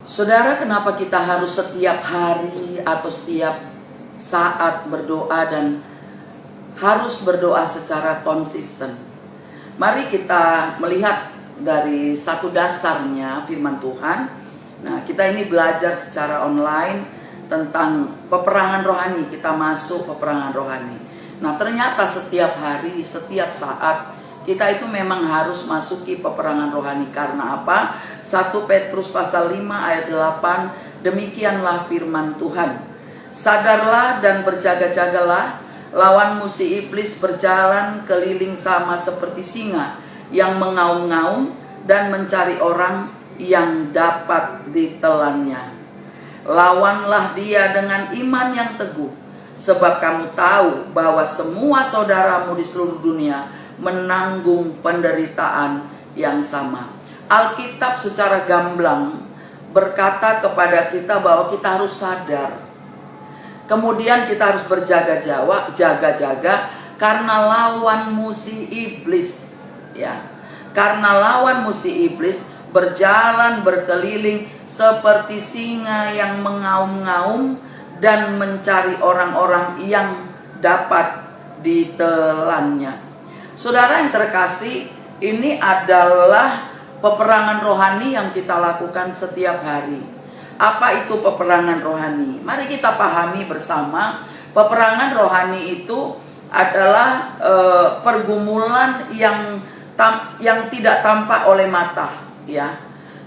Saudara, kenapa kita harus setiap hari atau setiap saat berdoa dan harus berdoa secara konsisten? Mari kita melihat dari satu dasarnya firman Tuhan. Nah, kita ini belajar secara online tentang peperangan rohani. Kita masuk peperangan rohani. Nah, ternyata setiap hari, setiap saat kita itu memang harus masuki peperangan rohani. Karena apa? 1 Petrus pasal 5 ayat 8, demikianlah firman Tuhan. Sadarlah dan berjaga-jagalah, lawanmu si iblis berjalan keliling sama seperti singa yang mengaum-ngaum dan mencari orang yang dapat ditelannya. Lawanlah dia dengan iman yang teguh, sebab kamu tahu bahwa semua saudaramu di seluruh dunia menanggung penderitaan yang sama. Alkitab secara gamblang berkata kepada kita bahwa kita harus sadar. Kemudian kita harus berjaga-jaga karena lawanmu si iblis, ya. Karena lawanmu si iblis berjalan berkeliling seperti singa yang mengaum-ngaum dan mencari orang-orang yang dapat ditelannya. Saudara yang terkasih, ini adalah peperangan rohani yang kita lakukan setiap hari. Apa itu peperangan rohani? Mari kita pahami bersama. Peperangan rohani itu adalah pergumulan yang tidak tampak oleh mata, ya.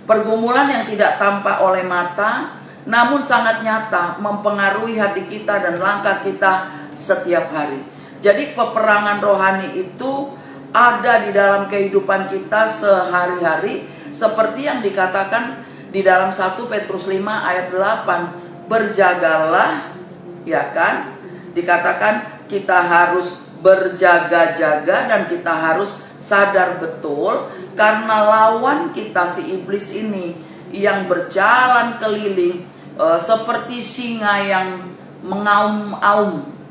Pergumulan yang tidak tampak oleh mata, namun sangat nyata mempengaruhi hati kita dan langkah kita setiap hari. Jadi peperangan rohani itu ada di dalam kehidupan kita sehari-hari, seperti yang dikatakan di dalam 1 Petrus 5 ayat 8, berjagalah, ya kan? Dikatakan kita harus berjaga-jaga dan kita harus sadar betul karena lawan kita si iblis ini yang berjalan keliling seperti singa yang mengaum-aum.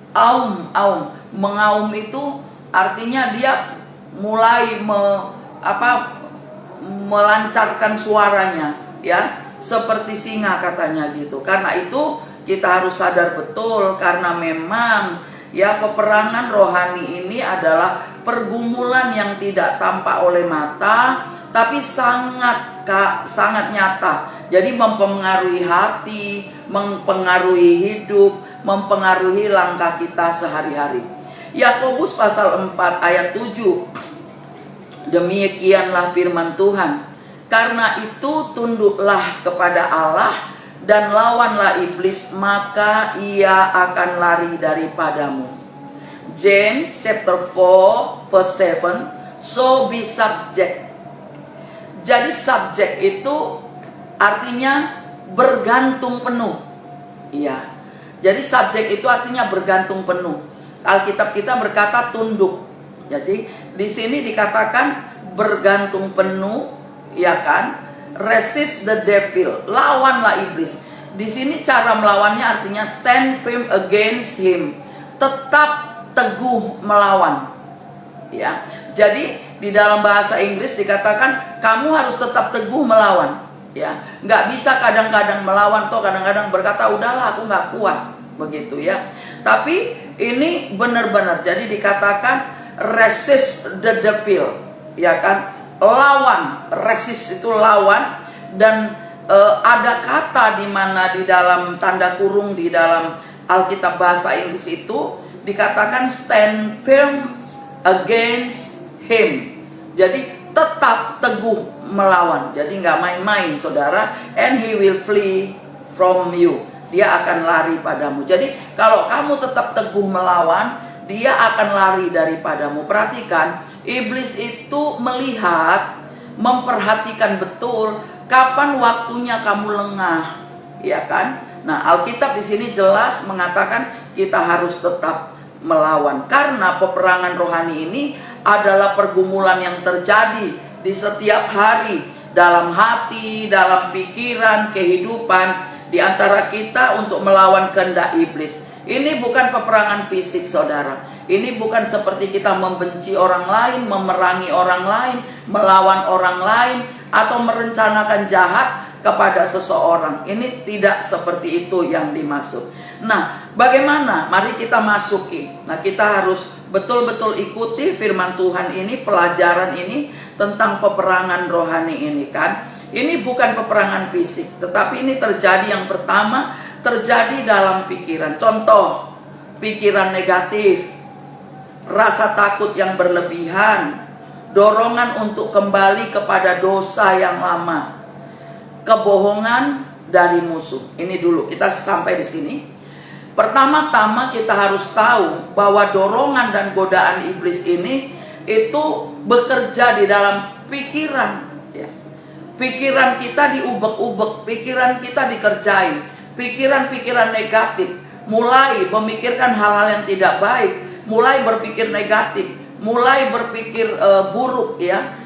Mengaum itu artinya dia mulai melancarkan suaranya, ya, seperti singa katanya gitu. Karena itu kita harus sadar betul karena memang ya peperangan rohani ini adalah pergumulan yang tidak tampak oleh mata tapi sangat nyata. Jadi mempengaruhi hati, mempengaruhi hidup, mempengaruhi langkah kita sehari-hari. Yakobus pasal 4 ayat 7, demikianlah firman Tuhan, karena itu tunduklah kepada Allah dan lawanlah iblis, maka ia akan lari daripadamu. James chapter 4 verse 7, so be subject. Jadi subject itu artinya bergantung penuh. Iya. Jadi subjek itu artinya bergantung penuh. Alkitab kita berkata tunduk. Jadi di sini dikatakan bergantung penuh, ya kan? Resist the devil, lawanlah iblis. Di sini cara melawannya artinya stand firm against him, tetap teguh melawan. Ya. Jadi di dalam bahasa Inggris dikatakan kamu harus tetap teguh melawan. Ya, nggak bisa kadang-kadang melawan, toh kadang-kadang berkata udahlah aku nggak kuat, begitu ya. Tapi ini benar-benar, jadi dikatakan resist the devil, ya kan, lawan, resist itu lawan, dan ada kata di mana di dalam tanda kurung di dalam Alkitab bahasa Inggris itu dikatakan stand firm against him, jadi tetap teguh melawan. Jadi nggak main-main saudara. And he will flee from you. Dia akan lari padamu. Jadi kalau kamu tetap teguh melawan, dia akan lari daripadamu. Perhatikan, iblis itu melihat, memperhatikan betul kapan waktunya kamu lengah, ya kan? Nah, Alkitab di sini jelas mengatakan kita harus tetap melawan karena peperangan rohani ini adalah pergumulan yang terjadi di setiap hari dalam hati, dalam pikiran, kehidupan di antara kita untuk melawan kehendak iblis. Ini bukan peperangan fisik, saudara. Ini bukan seperti kita membenci orang lain, memerangi orang lain, melawan orang lain, atau merencanakan jahat, kepada seseorang. Ini tidak seperti itu yang dimaksud. Nah, bagaimana? Mari kita masuki. Nah, kita harus betul-betul ikuti firman Tuhan ini, pelajaran ini tentang peperangan rohani ini kan. Ini bukan peperangan fisik, tetapi ini terjadi, yang pertama terjadi dalam pikiran. Contoh, pikiran negatif, rasa takut yang berlebihan, dorongan untuk kembali kepada dosa yang lama, kebohongan dari musuh. Ini dulu, kita sampai di sini. Pertama-tama kita harus tahu bahwa dorongan dan godaan iblis ini itu bekerja di dalam pikiran. Ya. Pikiran kita diubek-ubek, pikiran kita dikerjain, pikiran-pikiran negatif, mulai memikirkan hal-hal yang tidak baik, mulai berpikir negatif, mulai berpikir buruk ya.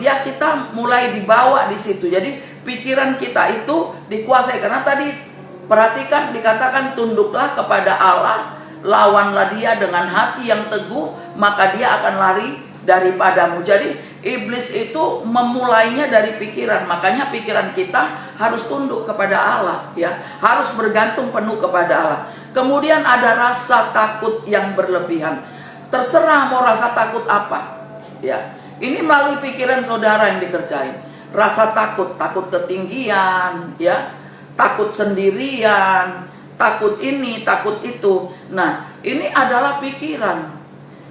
Kita mulai dibawa di situ. Jadi pikiran kita itu dikuasai, karena tadi perhatikan dikatakan tunduklah kepada Allah, lawanlah dia dengan hati yang teguh, maka dia akan lari daripadamu. Jadi iblis itu memulainya dari pikiran, makanya pikiran kita harus tunduk kepada Allah ya, harus bergantung penuh kepada Allah. Kemudian ada rasa takut yang berlebihan. Terserah mau rasa takut apa ya. Ini melalui pikiran saudara yang dikerjain. Rasa takut, takut ketinggian ya, takut sendirian, takut ini, takut itu. Nah, ini adalah pikiran.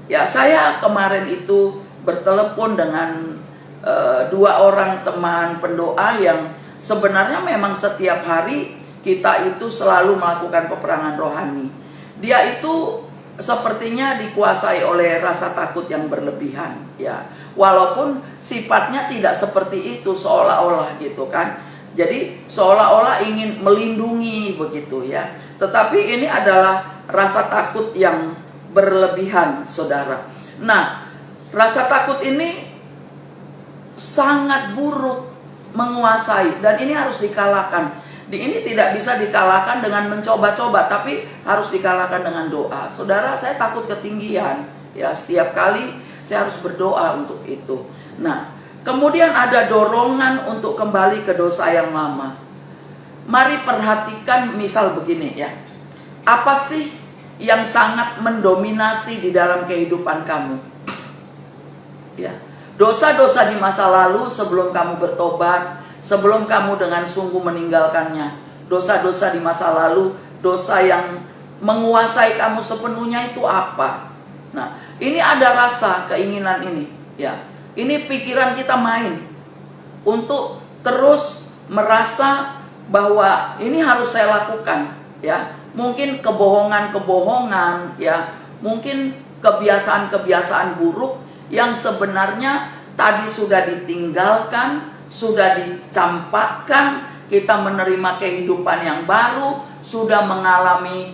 Ya, saya kemarin itu bertelepon dengan dua orang teman pendoa yang sebenarnya memang setiap hari kita itu selalu melakukan peperangan rohani. Dia itu sepertinya dikuasai oleh rasa takut yang berlebihan ya. Walaupun sifatnya tidak seperti itu, seolah-olah gitu kan. Jadi seolah-olah ingin melindungi begitu ya. Tetapi ini adalah rasa takut yang berlebihan, saudara. Nah, rasa takut ini sangat buruk, menguasai, dan ini harus dikalahkan. Ini tidak bisa dikalahkan dengan mencoba-coba, tapi harus dikalahkan dengan doa. Saudara, saya takut ketinggian ya, setiap kali saya harus berdoa untuk itu. Nah, kemudian ada dorongan untuk kembali ke dosa yang lama. Mari perhatikan misal begini ya. Apa sih yang sangat mendominasi di dalam kehidupan kamu? Ya. Dosa-dosa di masa lalu sebelum kamu bertobat, sebelum kamu dengan sungguh meninggalkannya. Dosa-dosa di masa lalu, dosa yang menguasai kamu sepenuhnya itu apa? Nah, ini ada rasa keinginan ini ya. Ini pikiran kita main untuk terus merasa bahwa ini harus saya lakukan ya. Mungkin kebohongan-kebohongan ya, mungkin kebiasaan-kebiasaan buruk yang sebenarnya tadi sudah ditinggalkan, sudah dicampakkan. Kita menerima kehidupan yang baru, sudah mengalami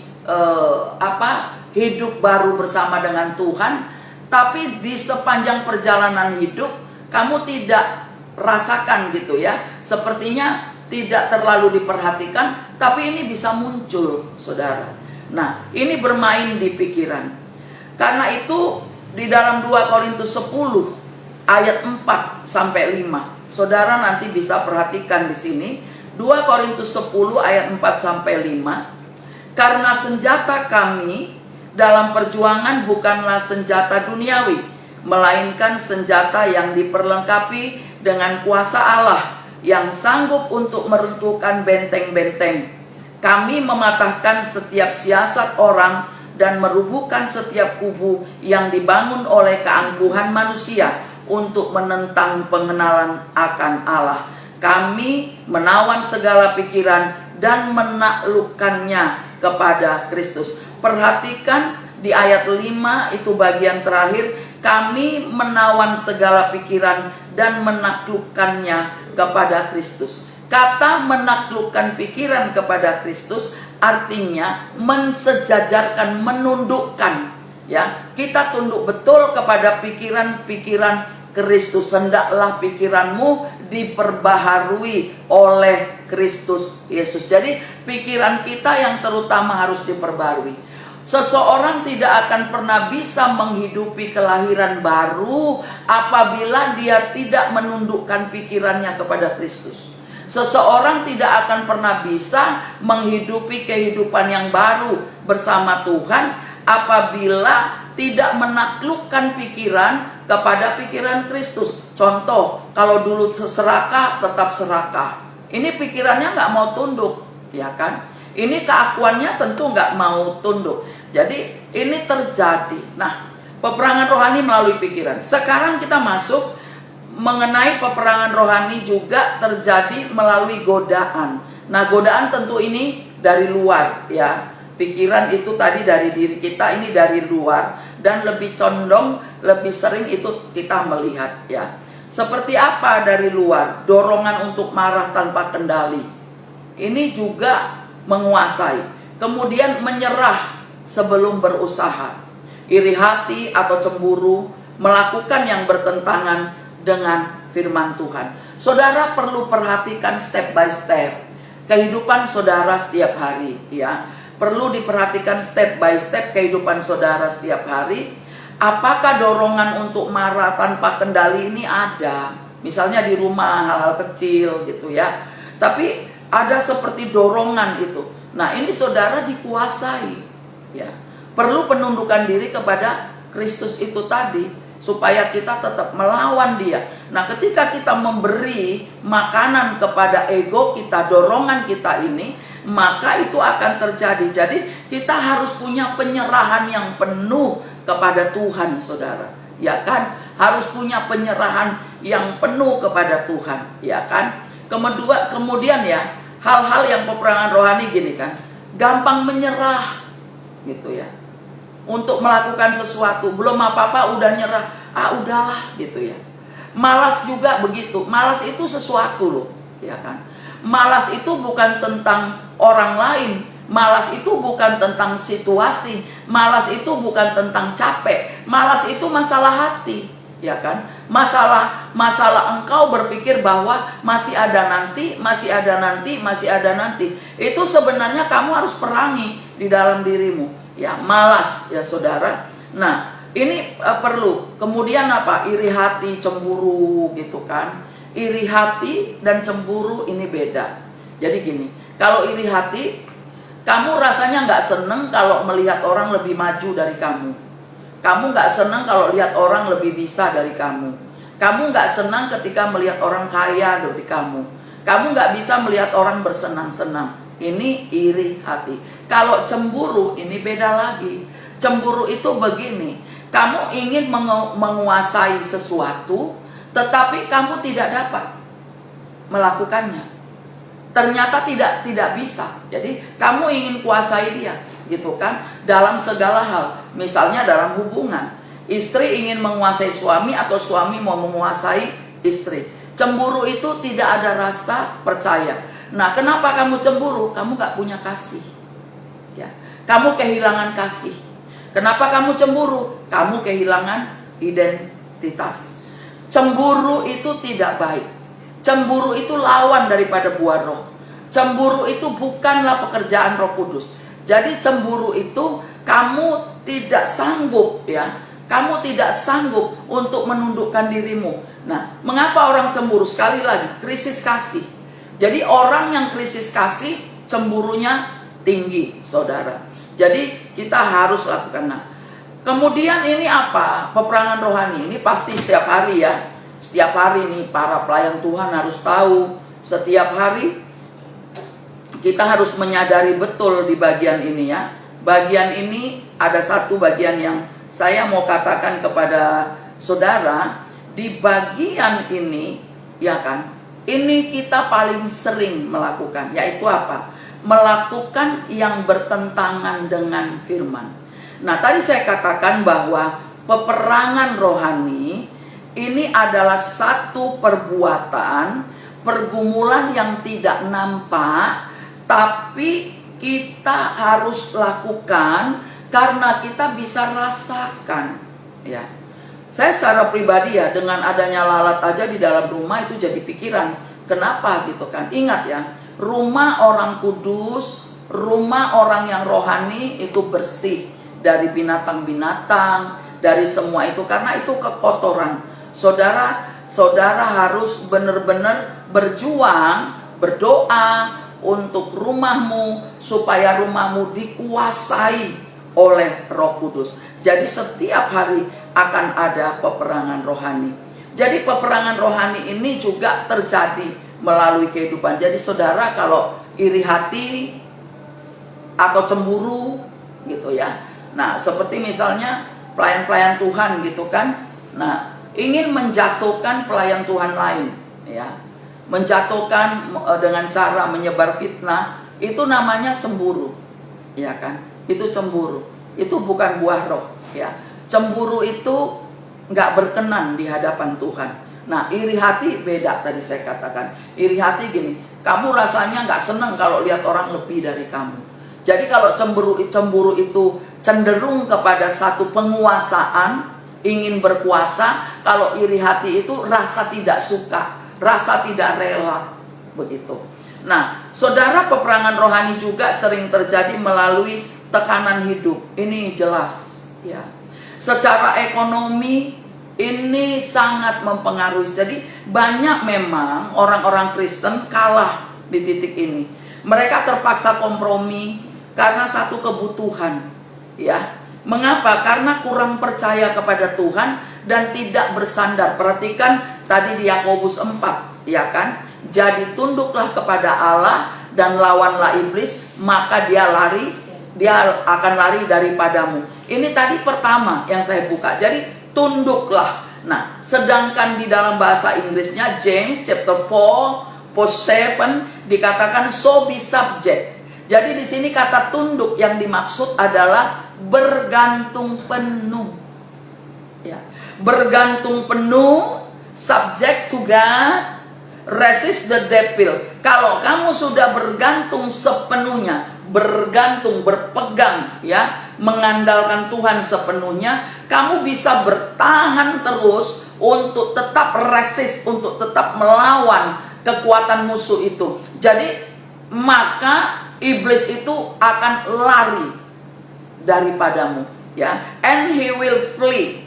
hidup baru bersama dengan Tuhan. Tapi di sepanjang perjalanan hidup kamu tidak rasakan gitu ya, sepertinya tidak terlalu diperhatikan, tapi ini bisa muncul, saudara. Nah, ini bermain di pikiran. Karena itu di dalam 2 Korintus 10 ayat 4 sampai 5, saudara nanti bisa perhatikan di sini. 2 Korintus 10 ayat 4 sampai 5. Karena senjata kami dalam perjuangan bukanlah senjata duniawi, melainkan senjata yang diperlengkapi dengan kuasa Allah yang sanggup untuk meruntuhkan benteng-benteng. Kami mematahkan setiap siasat orang dan merubuhkan setiap kubu yang dibangun oleh keangkuhan manusia untuk menentang pengenalan akan Allah. Kami menawan segala pikiran dan menaklukkannya kepada Kristus. Perhatikan di ayat 5 itu bagian terakhir, kami menawan segala pikiran dan menaklukkannya kepada Kristus. Kata menaklukkan pikiran kepada Kristus artinya mensejajarkan, menundukkan ya. Kita tunduk betul kepada pikiran-pikiran Kristus. Hendaklah pikiranmu diperbaharui oleh Kristus Yesus. Jadi pikiran kita yang terutama harus diperbarui. Seseorang tidak akan pernah bisa menghidupi kelahiran baru apabila dia tidak menundukkan pikirannya kepada Kristus. Seseorang tidak akan pernah bisa menghidupi kehidupan yang baru bersama Tuhan apabila tidak menaklukkan pikiran kepada pikiran Kristus. Contoh, kalau dulu serakah, tetap serakah. Ini pikirannya nggak mau tunduk, ya kan? Ini keakuannya tentu nggak mau tunduk. Jadi ini terjadi. Nah, peperangan rohani melalui pikiran. Sekarang kita masuk mengenai peperangan rohani juga terjadi melalui godaan. Nah, godaan tentu ini dari luar, ya. Pikiran itu tadi dari diri kita, ini dari luar, dan lebih condong, lebih sering itu kita melihat, ya. Seperti apa dari luar? Dorongan untuk marah tanpa kendali. Ini juga menguasai. Kemudian menyerah sebelum berusaha. Iri hati atau cemburu, melakukan yang bertentangan dengan firman Tuhan. Saudara perlu perhatikan step by step kehidupan saudara setiap hari, ya. Perlu diperhatikan step by step kehidupan saudara setiap hari. Apakah dorongan untuk marah tanpa kendali ini ada? Misalnya di rumah hal-hal kecil gitu, ya. Tapi ada seperti dorongan itu. Nah, ini saudara dikuasai, ya. Perlu penundukan diri kepada Kristus itu tadi, supaya kita tetap melawan dia. Nah, ketika kita memberi makanan kepada ego kita, dorongan kita ini, maka itu akan terjadi. Jadi kita harus punya penyerahan yang penuh kepada Tuhan, saudara, ya kan? Harus punya penyerahan yang penuh kepada Tuhan, ya kan? Kemudian ya, hal-hal yang peperangan rohani gini kan, gampang menyerah gitu ya. Untuk melakukan sesuatu, belum apa-apa udah nyerah, udahlah gitu ya. Malas juga begitu. Malas itu sesuatu loh, ya kan? Malas itu bukan tentang orang lain, malas itu bukan tentang situasi, malas itu bukan tentang capek, malas itu masalah hati, ya kan? Masalah engkau berpikir bahwa masih ada nanti, masih ada nanti, masih ada nanti. Itu sebenarnya kamu harus perangi di dalam dirimu. Ya, malas ya saudara. Nah, ini perlu. Kemudian apa? Iri hati, cemburu gitu kan. Iri hati dan cemburu ini beda. Jadi gini, kalau iri hati, kamu rasanya nggak seneng kalau melihat orang lebih maju dari kamu. Kamu nggak seneng kalau lihat orang lebih bisa dari kamu. Kamu nggak senang ketika melihat orang kaya dari kamu. Kamu nggak bisa melihat orang bersenang-senang. Ini iri hati. Kalau cemburu ini beda lagi. Cemburu itu begini, kamu ingin menguasai sesuatu, tetapi kamu tidak dapat melakukannya. Ternyata tidak bisa. Jadi kamu ingin kuasai dia, gitu kan? Dalam segala hal. Misalnya dalam hubungan, istri ingin menguasai suami atau suami mau menguasai istri. Cemburu itu tidak ada rasa percaya. Nah, kenapa kamu cemburu? Kamu gak punya kasih, ya. Kamu kehilangan kasih. Kenapa kamu cemburu? Kamu kehilangan identitas. Cemburu itu tidak baik. Cemburu itu lawan daripada buah roh. Cemburu itu bukanlah pekerjaan Roh Kudus. Jadi cemburu itu kamu tidak sanggup, ya. Kamu tidak sanggup untuk menundukkan dirimu. Nah, mengapa orang cemburu? Sekali lagi, krisis kasih. Jadi orang yang krisis kasih, cemburunya tinggi, saudara. Jadi kita harus lakukan. Nah, kemudian ini apa? Peperangan rohani ini pasti setiap hari ya. Setiap hari ini para pelayan Tuhan harus tahu. Setiap hari kita harus menyadari betul di bagian ini ya. Bagian ini ada satu bagian yang saya mau katakan kepada saudara. Di bagian ini, ya kan? Ini kita paling sering melakukan, yaitu apa? Melakukan yang bertentangan dengan firman. Nah, tadi saya katakan bahwa peperangan rohani ini adalah satu perbuatan, pergumulan yang tidak nampak, tapi kita harus lakukan karena kita bisa rasakan, ya. Saya secara pribadi ya, dengan adanya lalat aja di dalam rumah itu jadi pikiran. Kenapa gitu kan? Ingat ya, rumah orang kudus, rumah orang yang rohani itu bersih dari binatang-binatang, dari semua itu. Karena itu kekotoran. Saudara harus benar-benar berjuang berdoa untuk rumahmu supaya rumahmu dikuasai oleh Roh Kudus. Jadi setiap hari akan ada peperangan rohani. Jadi peperangan rohani ini juga terjadi melalui kehidupan. Jadi saudara, kalau iri hati atau cemburu gitu ya. Nah, seperti misalnya pelayan-pelayan Tuhan gitu kan. Nah, ingin menjatuhkan pelayan Tuhan lain ya. Menjatuhkan dengan cara menyebar fitnah, itu namanya cemburu. Ya kan? Itu cemburu. Itu bukan buah roh ya. Cemburu itu nggak berkenan di hadapan Tuhan. Nah, iri hati beda. Tadi saya katakan, iri hati gini, kamu rasanya nggak senang kalau lihat orang lebih dari kamu. Jadi kalau cemburu itu cenderung kepada satu penguasaan, ingin berkuasa. Kalau iri hati itu rasa tidak suka, rasa tidak rela, begitu. Nah, saudara, peperangan rohani juga sering terjadi melalui tekanan hidup. Ini jelas ya. Secara ekonomi ini sangat mempengaruhi. Jadi banyak memang orang-orang Kristen kalah di titik ini. Mereka terpaksa kompromi karena satu kebutuhan ya. Mengapa? Karena kurang percaya kepada Tuhan dan tidak bersandar. Perhatikan tadi di Yakobus 4 ya kan. Jadi tunduklah kepada Allah dan lawanlah iblis, maka dia akan lari daripadamu. Ini tadi pertama yang saya buka. Jadi tunduklah. Nah, sedangkan di dalam bahasa Inggrisnya James chapter 4 verse 7 dikatakan so be subject. Jadi di sini kata tunduk yang dimaksud adalah bergantung penuh. Ya, bergantung penuh, subject to God, resist the devil. Kalau kamu sudah bergantung sepenuhnya, bergantung, berpegang ya, mengandalkan Tuhan sepenuhnya, kamu bisa bertahan terus untuk tetap resist, untuk tetap melawan kekuatan musuh itu. Jadi maka iblis itu akan lari daripadamu ya, and he will flee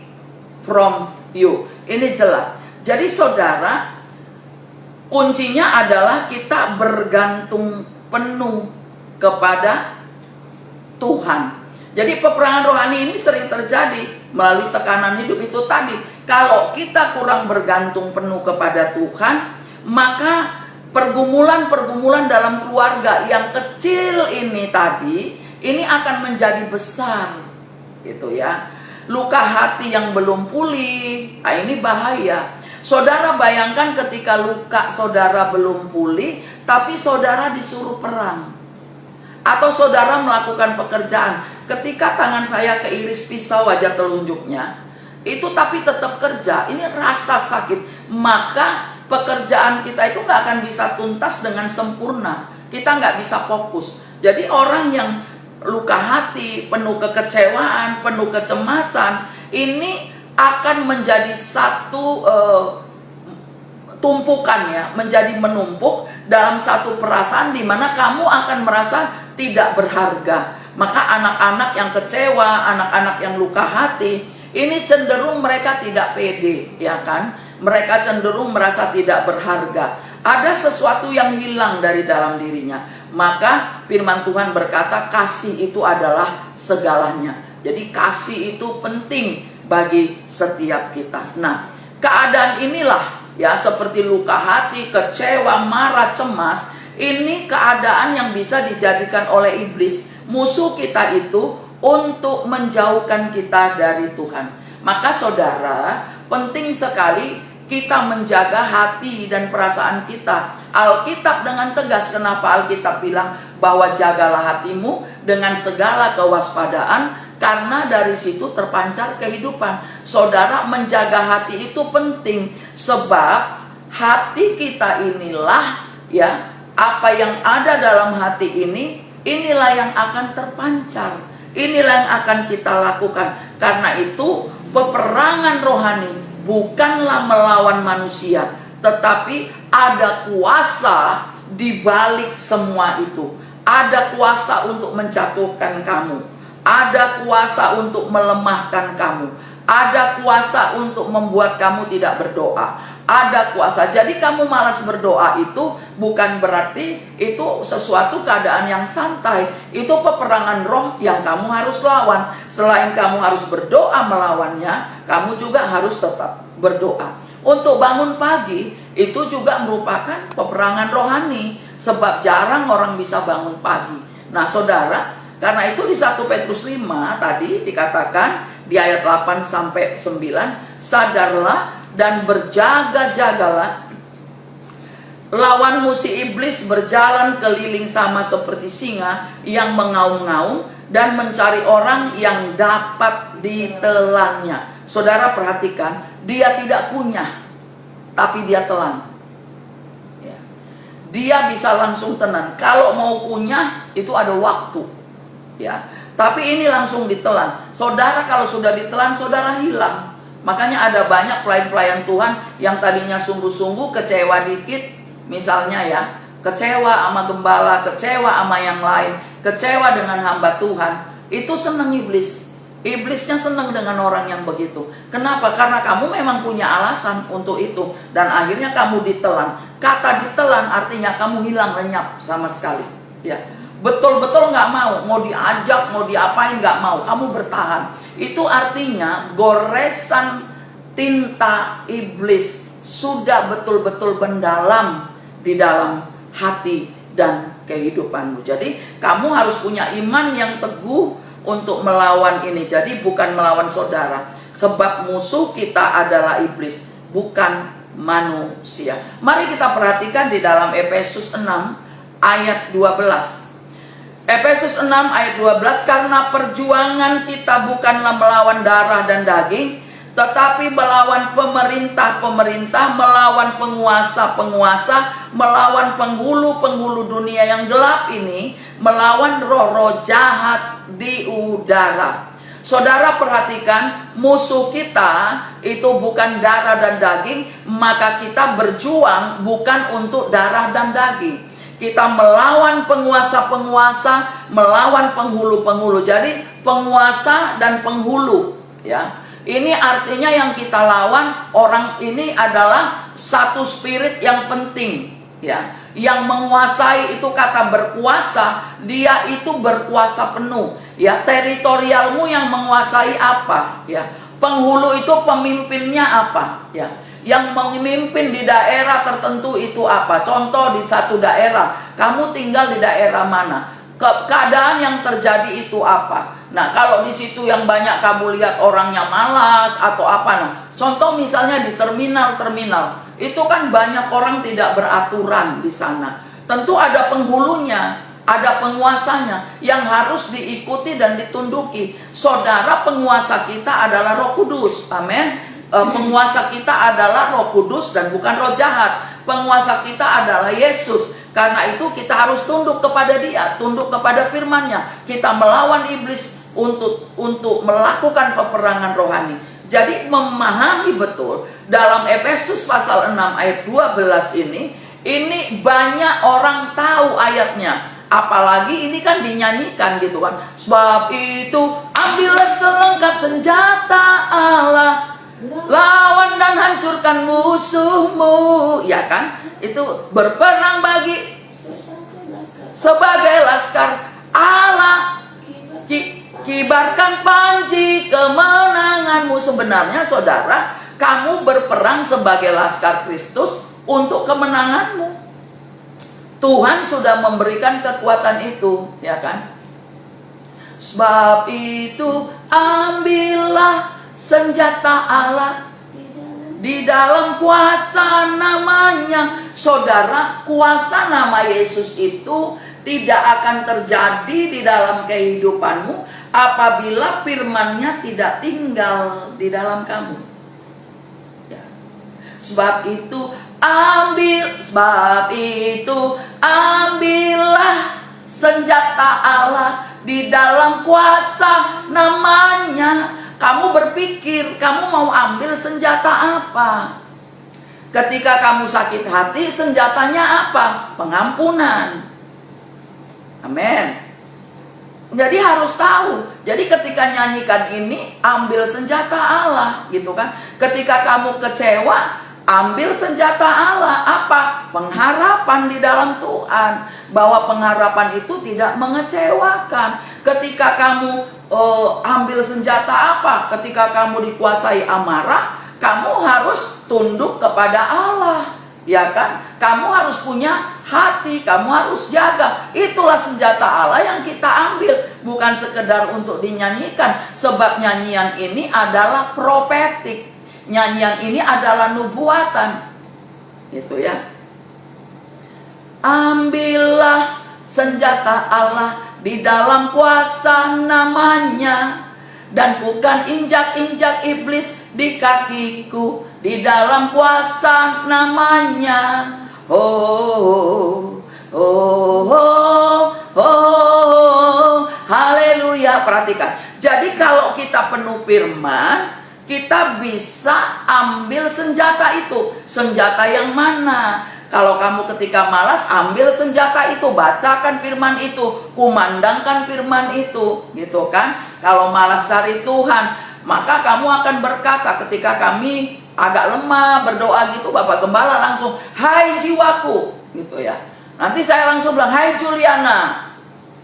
from you. Ini jelas. Jadi saudara, kuncinya adalah kita bergantung penuh kepada Tuhan. Jadi peperangan rohani ini sering terjadi melalui tekanan hidup itu tadi. Kalau kita kurang bergantung penuh kepada Tuhan, maka pergumulan-pergumulan dalam keluarga yang kecil ini tadi, ini akan menjadi besar gitu ya. Luka hati yang belum pulih, nah ini bahaya. Saudara bayangkan ketika luka saudara belum pulih, tapi saudara disuruh perang. Atau saudara melakukan pekerjaan, ketika tangan saya keiris pisau aja telunjuknya, itu tapi tetap kerja, ini rasa sakit. Maka pekerjaan kita itu nggak akan bisa tuntas dengan sempurna. Kita nggak bisa fokus. Jadi orang yang luka hati, penuh kekecewaan, penuh kecemasan, ini akan menjadi satu tumpukan ya, menjadi menumpuk dalam satu perasaan di mana kamu akan merasa tidak berharga. Maka anak-anak yang kecewa, anak-anak yang luka hati, ini cenderung mereka tidak pede, ya kan? Mereka cenderung merasa tidak berharga. Ada sesuatu yang hilang dari dalam dirinya. Maka firman Tuhan berkata kasih itu adalah segalanya. Jadi kasih itu penting bagi setiap kita. Nah, keadaan inilah ya, seperti luka hati, kecewa, marah, cemas, ini keadaan yang bisa dijadikan oleh iblis, musuh kita itu, untuk menjauhkan kita dari Tuhan. Maka saudara, penting sekali kita menjaga hati dan perasaan kita. Alkitab dengan tegas, kenapa Alkitab bilang bahwa jagalah hatimu dengan segala kewaspadaan, karena dari situ terpancar kehidupan. Saudara, menjaga hati itu penting, sebab hati kita inilah ya, apa yang ada dalam hati ini, inilah yang akan terpancar, inilah yang akan kita lakukan. Karena itu peperangan rohani bukanlah melawan manusia, tetapi ada kuasa di balik semua itu. Ada kuasa untuk menjatuhkan kamu, ada kuasa untuk melemahkan kamu, ada kuasa untuk membuat kamu tidak berdoa, ada kuasa. Jadi kamu malas berdoa itu bukan berarti itu sesuatu keadaan yang santai. Itu peperangan roh yang kamu harus lawan. Selain kamu harus berdoa melawannya, kamu juga harus tetap berdoa. Untuk bangun pagi itu juga merupakan peperangan rohani, sebab jarang orang bisa bangun pagi. Nah saudara, karena itu di 1 Petrus 5 tadi dikatakan di ayat 8 sampai 9, sadarlah dan berjaga-jagalah, lawanmu si iblis berjalan keliling sama seperti singa yang mengaum-ngaum dan mencari orang yang dapat ditelannya. Saudara perhatikan, dia tidak kunyah, tapi dia telan. Ya. Dia bisa langsung telan. Kalau mau kunyah itu ada waktu, ya. Tapi ini langsung ditelan. Saudara kalau sudah ditelan, saudara hilang. Makanya ada banyak pelayan-pelayan Tuhan yang tadinya sungguh-sungguh kecewa dikit, misalnya ya, kecewa sama gembala, kecewa sama yang lain, kecewa dengan hamba Tuhan, itu senang iblis. Iblisnya senang dengan orang yang begitu. Kenapa? Karena kamu memang punya alasan untuk itu, dan akhirnya kamu ditelan. Kata ditelan artinya kamu hilang, lenyap sama sekali. Ya, betul-betul nggak mau diajak, mau diapain nggak mau, kamu bertahan. Itu artinya goresan tinta iblis sudah betul-betul mendalam di dalam hati dan kehidupanmu. Jadi kamu harus punya iman yang teguh untuk melawan ini. Jadi bukan melawan saudara, sebab musuh kita adalah iblis, bukan manusia. Mari kita perhatikan di dalam Efesus 6 ayat 12. Efesus 6 ayat 12, karena perjuangan kita bukanlah melawan darah dan daging, tetapi melawan pemerintah-pemerintah, melawan penguasa-penguasa, melawan penghulu-penghulu dunia yang gelap ini, melawan roh-roh jahat di udara. Saudara perhatikan, musuh kita itu bukan darah dan daging, maka kita berjuang bukan untuk darah dan daging. Kita melawan penguasa-penguasa, melawan penghulu-penghulu. Jadi penguasa dan penghulu, ya. Ini artinya yang kita lawan orang ini adalah satu spirit yang penting, ya. Yang menguasai itu kata berkuasa, dia itu berkuasa penuh, ya. Teritorialmu yang menguasai apa, ya. Penghulu itu pemimpinnya apa, ya. Yang memimpin di daerah tertentu itu apa? Contoh di satu daerah, kamu tinggal di daerah mana? Keadaan yang terjadi itu apa? Nah, kalau di situ yang banyak kamu lihat orangnya malas atau apa, nah, contoh misalnya di terminal, itu kan banyak orang tidak beraturan di sana. Tentu ada penghulunya, ada penguasanya yang harus diikuti dan ditunduki. Saudara, penguasa kita adalah Roh Kudus. Amin. Penguasa kita adalah Roh Kudus dan bukan roh jahat. Penguasa kita adalah Yesus. Karena itu kita harus tunduk kepada Dia, tunduk kepada firman-Nya. Kita melawan iblis untuk melakukan peperangan rohani. Jadi memahami betul dalam Efesus pasal 6 ayat 12 ini banyak orang tahu ayatnya. Apalagi ini kan dinyanyikan gitu kan. Sebab itu ambillah selengkap senjata Allah, lawan dan hancurkan musuhmu, ya kan? Itu berperang bagi sebagai laskar Allah, kibarkan panji kemenanganmu. Sebenarnya saudara, kamu berperang sebagai laskar Kristus untuk kemenanganmu. Tuhan sudah memberikan kekuatan itu, ya kan? Sebab itu ambillah senjata Allah, di dalam kuasa namanya. Saudara, kuasa nama Yesus itu tidak akan terjadi di dalam kehidupanmu apabila firman-Nya tidak tinggal di dalam kamu, ya. Sebab itu ambillah senjata Allah, di dalam kuasa namanya. Kamu berpikir, kamu mau ambil senjata apa? Ketika kamu sakit hati, senjatanya apa? Pengampunan. Amin. Jadi harus tahu. Jadi ketika nyanyikan ini, ambil senjata Allah, gitu kan. Ketika kamu kecewa, Ambil senjata Allah. Apa? Pengharapan di dalam Tuhan. Bahwa pengharapan itu tidak mengecewakan. Ketika kamu ambil senjata apa? Ketika kamu dikuasai amarah, kamu harus tunduk kepada Allah. Ya kan? Kamu harus punya hati, kamu harus jaga. Itulah senjata Allah yang kita ambil. Bukan sekedar untuk dinyanyikan. Sebab nyanyian ini adalah profetik. Nyanyian ini adalah nubuatan. Itu ya. Ambillah senjata Allah di dalam kuasa namanya, dan bukan injak-injak iblis di kakiku, di dalam kuasa namanya. Oh, oh, oh, oh, haleluya. Perhatikan. Jadi kalau kita penuh firman, kita bisa ambil senjata itu. Senjata yang mana? Kalau kamu ketika malas, ambil senjata itu, bacakan firman itu, kumandangkan firman itu, gitu kan? Kalau malas cari Tuhan, maka kamu akan berkata, ketika kami agak lemah berdoa gitu, Bapak Gembala langsung, hai jiwaku, gitu ya. Nanti saya langsung bilang, hai Juliana,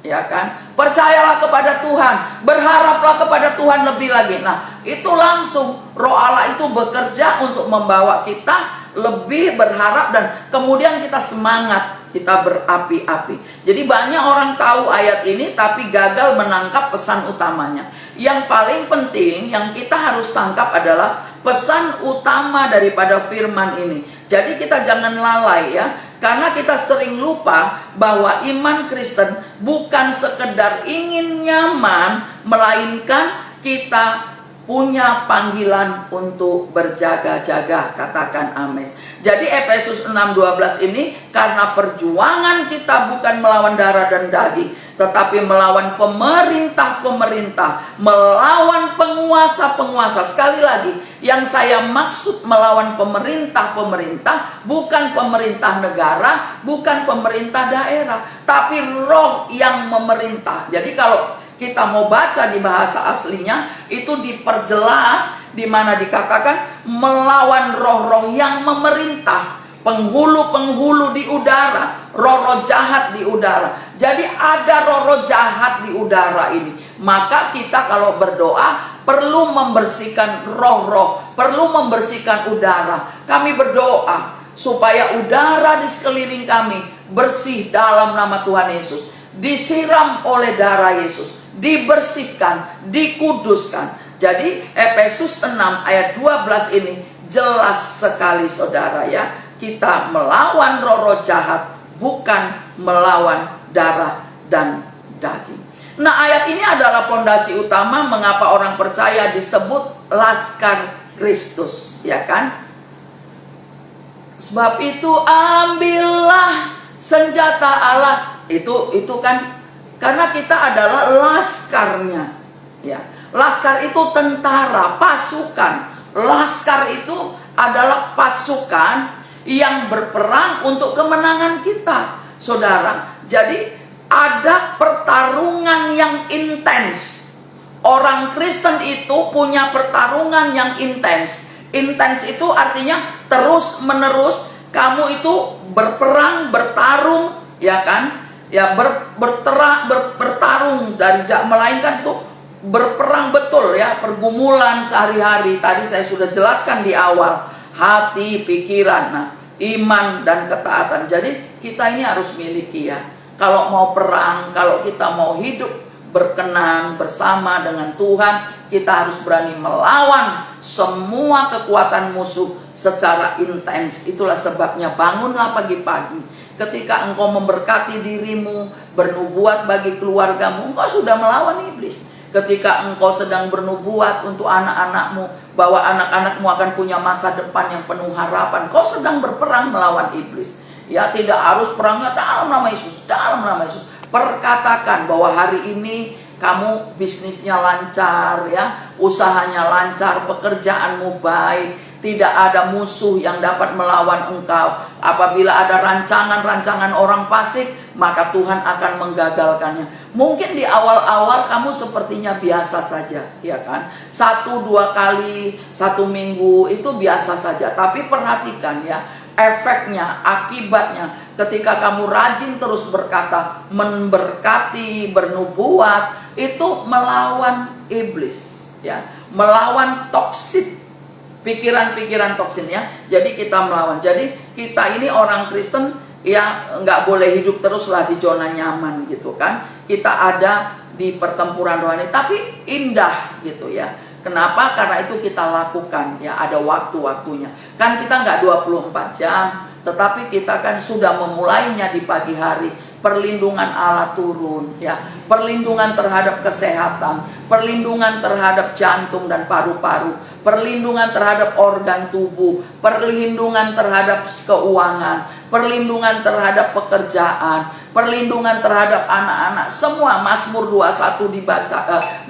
ya kan? Percayalah kepada Tuhan, berharaplah kepada Tuhan lebih lagi. Nah, itu langsung Roh Allah itu bekerja untuk membawa kita lebih berharap, dan kemudian kita semangat, kita berapi-api. Jadi banyak orang tahu ayat ini tapi gagal menangkap pesan utamanya. Yang paling penting yang kita harus tangkap adalah pesan utama daripada firman ini. Jadi kita jangan lalai ya, karena kita sering lupa bahwa iman Kristen bukan sekedar ingin nyaman, melainkan kita punya panggilan untuk berjaga-jaga. Katakan amin. Jadi Efesus 6:12 ini, karena perjuangan kita bukan melawan darah dan daging, tetapi melawan pemerintah-pemerintah, melawan penguasa-penguasa. Sekali lagi, yang saya maksud melawan pemerintah-pemerintah bukan pemerintah negara, bukan pemerintah daerah, tapi roh yang memerintah. Jadi kalau kita mau baca di bahasa aslinya, itu diperjelas, di mana dikatakan melawan roh-roh yang memerintah, penghulu-penghulu di udara, roh-roh jahat di udara. Jadi ada roh-roh jahat di udara ini. Maka kita kalau berdoa perlu membersihkan roh-roh, perlu membersihkan udara. Kami berdoa supaya udara di sekeliling kami bersih dalam nama Tuhan Yesus, disiram oleh darah Yesus, dibersihkan, dikuduskan. Jadi Efesus 6 ayat 12 ini jelas sekali saudara ya. Kita melawan roh-roh jahat, bukan melawan darah dan daging. Nah, ayat ini adalah pondasi utama mengapa orang percaya disebut laskar Kristus, ya kan? Sebab itu ambillah senjata Allah. Itu kan karena kita adalah laskarnya, ya. Laskar itu tentara, pasukan. Laskar itu adalah pasukan yang berperang untuk kemenangan kita, saudara. Jadi ada pertarungan yang intens. Orang Kristen itu punya pertarungan yang intens. Intens itu artinya terus menerus kamu itu berperang, bertarung, ya kan? Ya bertarung dari melainkan itu berperang betul ya, pergumulan sehari-hari. Tadi saya sudah jelaskan di awal, hati, pikiran, nah, iman dan ketaatan. Jadi kita ini harus miliki ya. Kalau mau perang, kalau kita mau hidup berkenan bersama dengan Tuhan, kita harus berani melawan semua kekuatan musuh secara intens. Itulah sebabnya bangunlah pagi-pagi. Ketika engkau memberkati dirimu, bernubuat bagi keluargamu, engkau sudah melawan iblis. Ketika engkau sedang bernubuat untuk anak-anakmu, bahwa anak-anakmu akan punya masa depan yang penuh harapan, kau sedang berperang melawan iblis. Ya, tidak harus perangnya dalam nama Yesus, dalam nama Yesus. Perkatakan bahwa hari ini kamu bisnisnya lancar ya, usahanya lancar, pekerjaanmu baik, tidak ada musuh yang dapat melawan engkau. Apabila ada rancangan-rancangan orang fasik, maka Tuhan akan menggagalkannya. Mungkin di awal-awal kamu sepertinya biasa saja, ya kan? 1-2 kali, 1 minggu itu biasa saja. Tapi perhatikan ya, efeknya, akibatnya ketika kamu rajin terus berkata, memberkati, bernubuat, itu melawan iblis, ya, melawan toksit, pikiran-pikiran toksin ya. Jadi kita melawan. Jadi kita ini orang Kristen ya nggak boleh hidup teruslah di zona nyaman gitu kan. Kita ada di pertempuran rohani, tapi indah gitu ya. Kenapa? Karena itu kita lakukan ya, ada waktu-waktunya. Kan kita nggak 24 jam, tetapi kita kan sudah memulainya di pagi hari. Perlindungan Allah turun ya, perlindungan terhadap kesehatan, perlindungan terhadap jantung dan paru-paru, perlindungan terhadap organ tubuh, perlindungan terhadap keuangan, perlindungan terhadap pekerjaan, perlindungan terhadap anak-anak. Semua Mazmur 21 dibaca,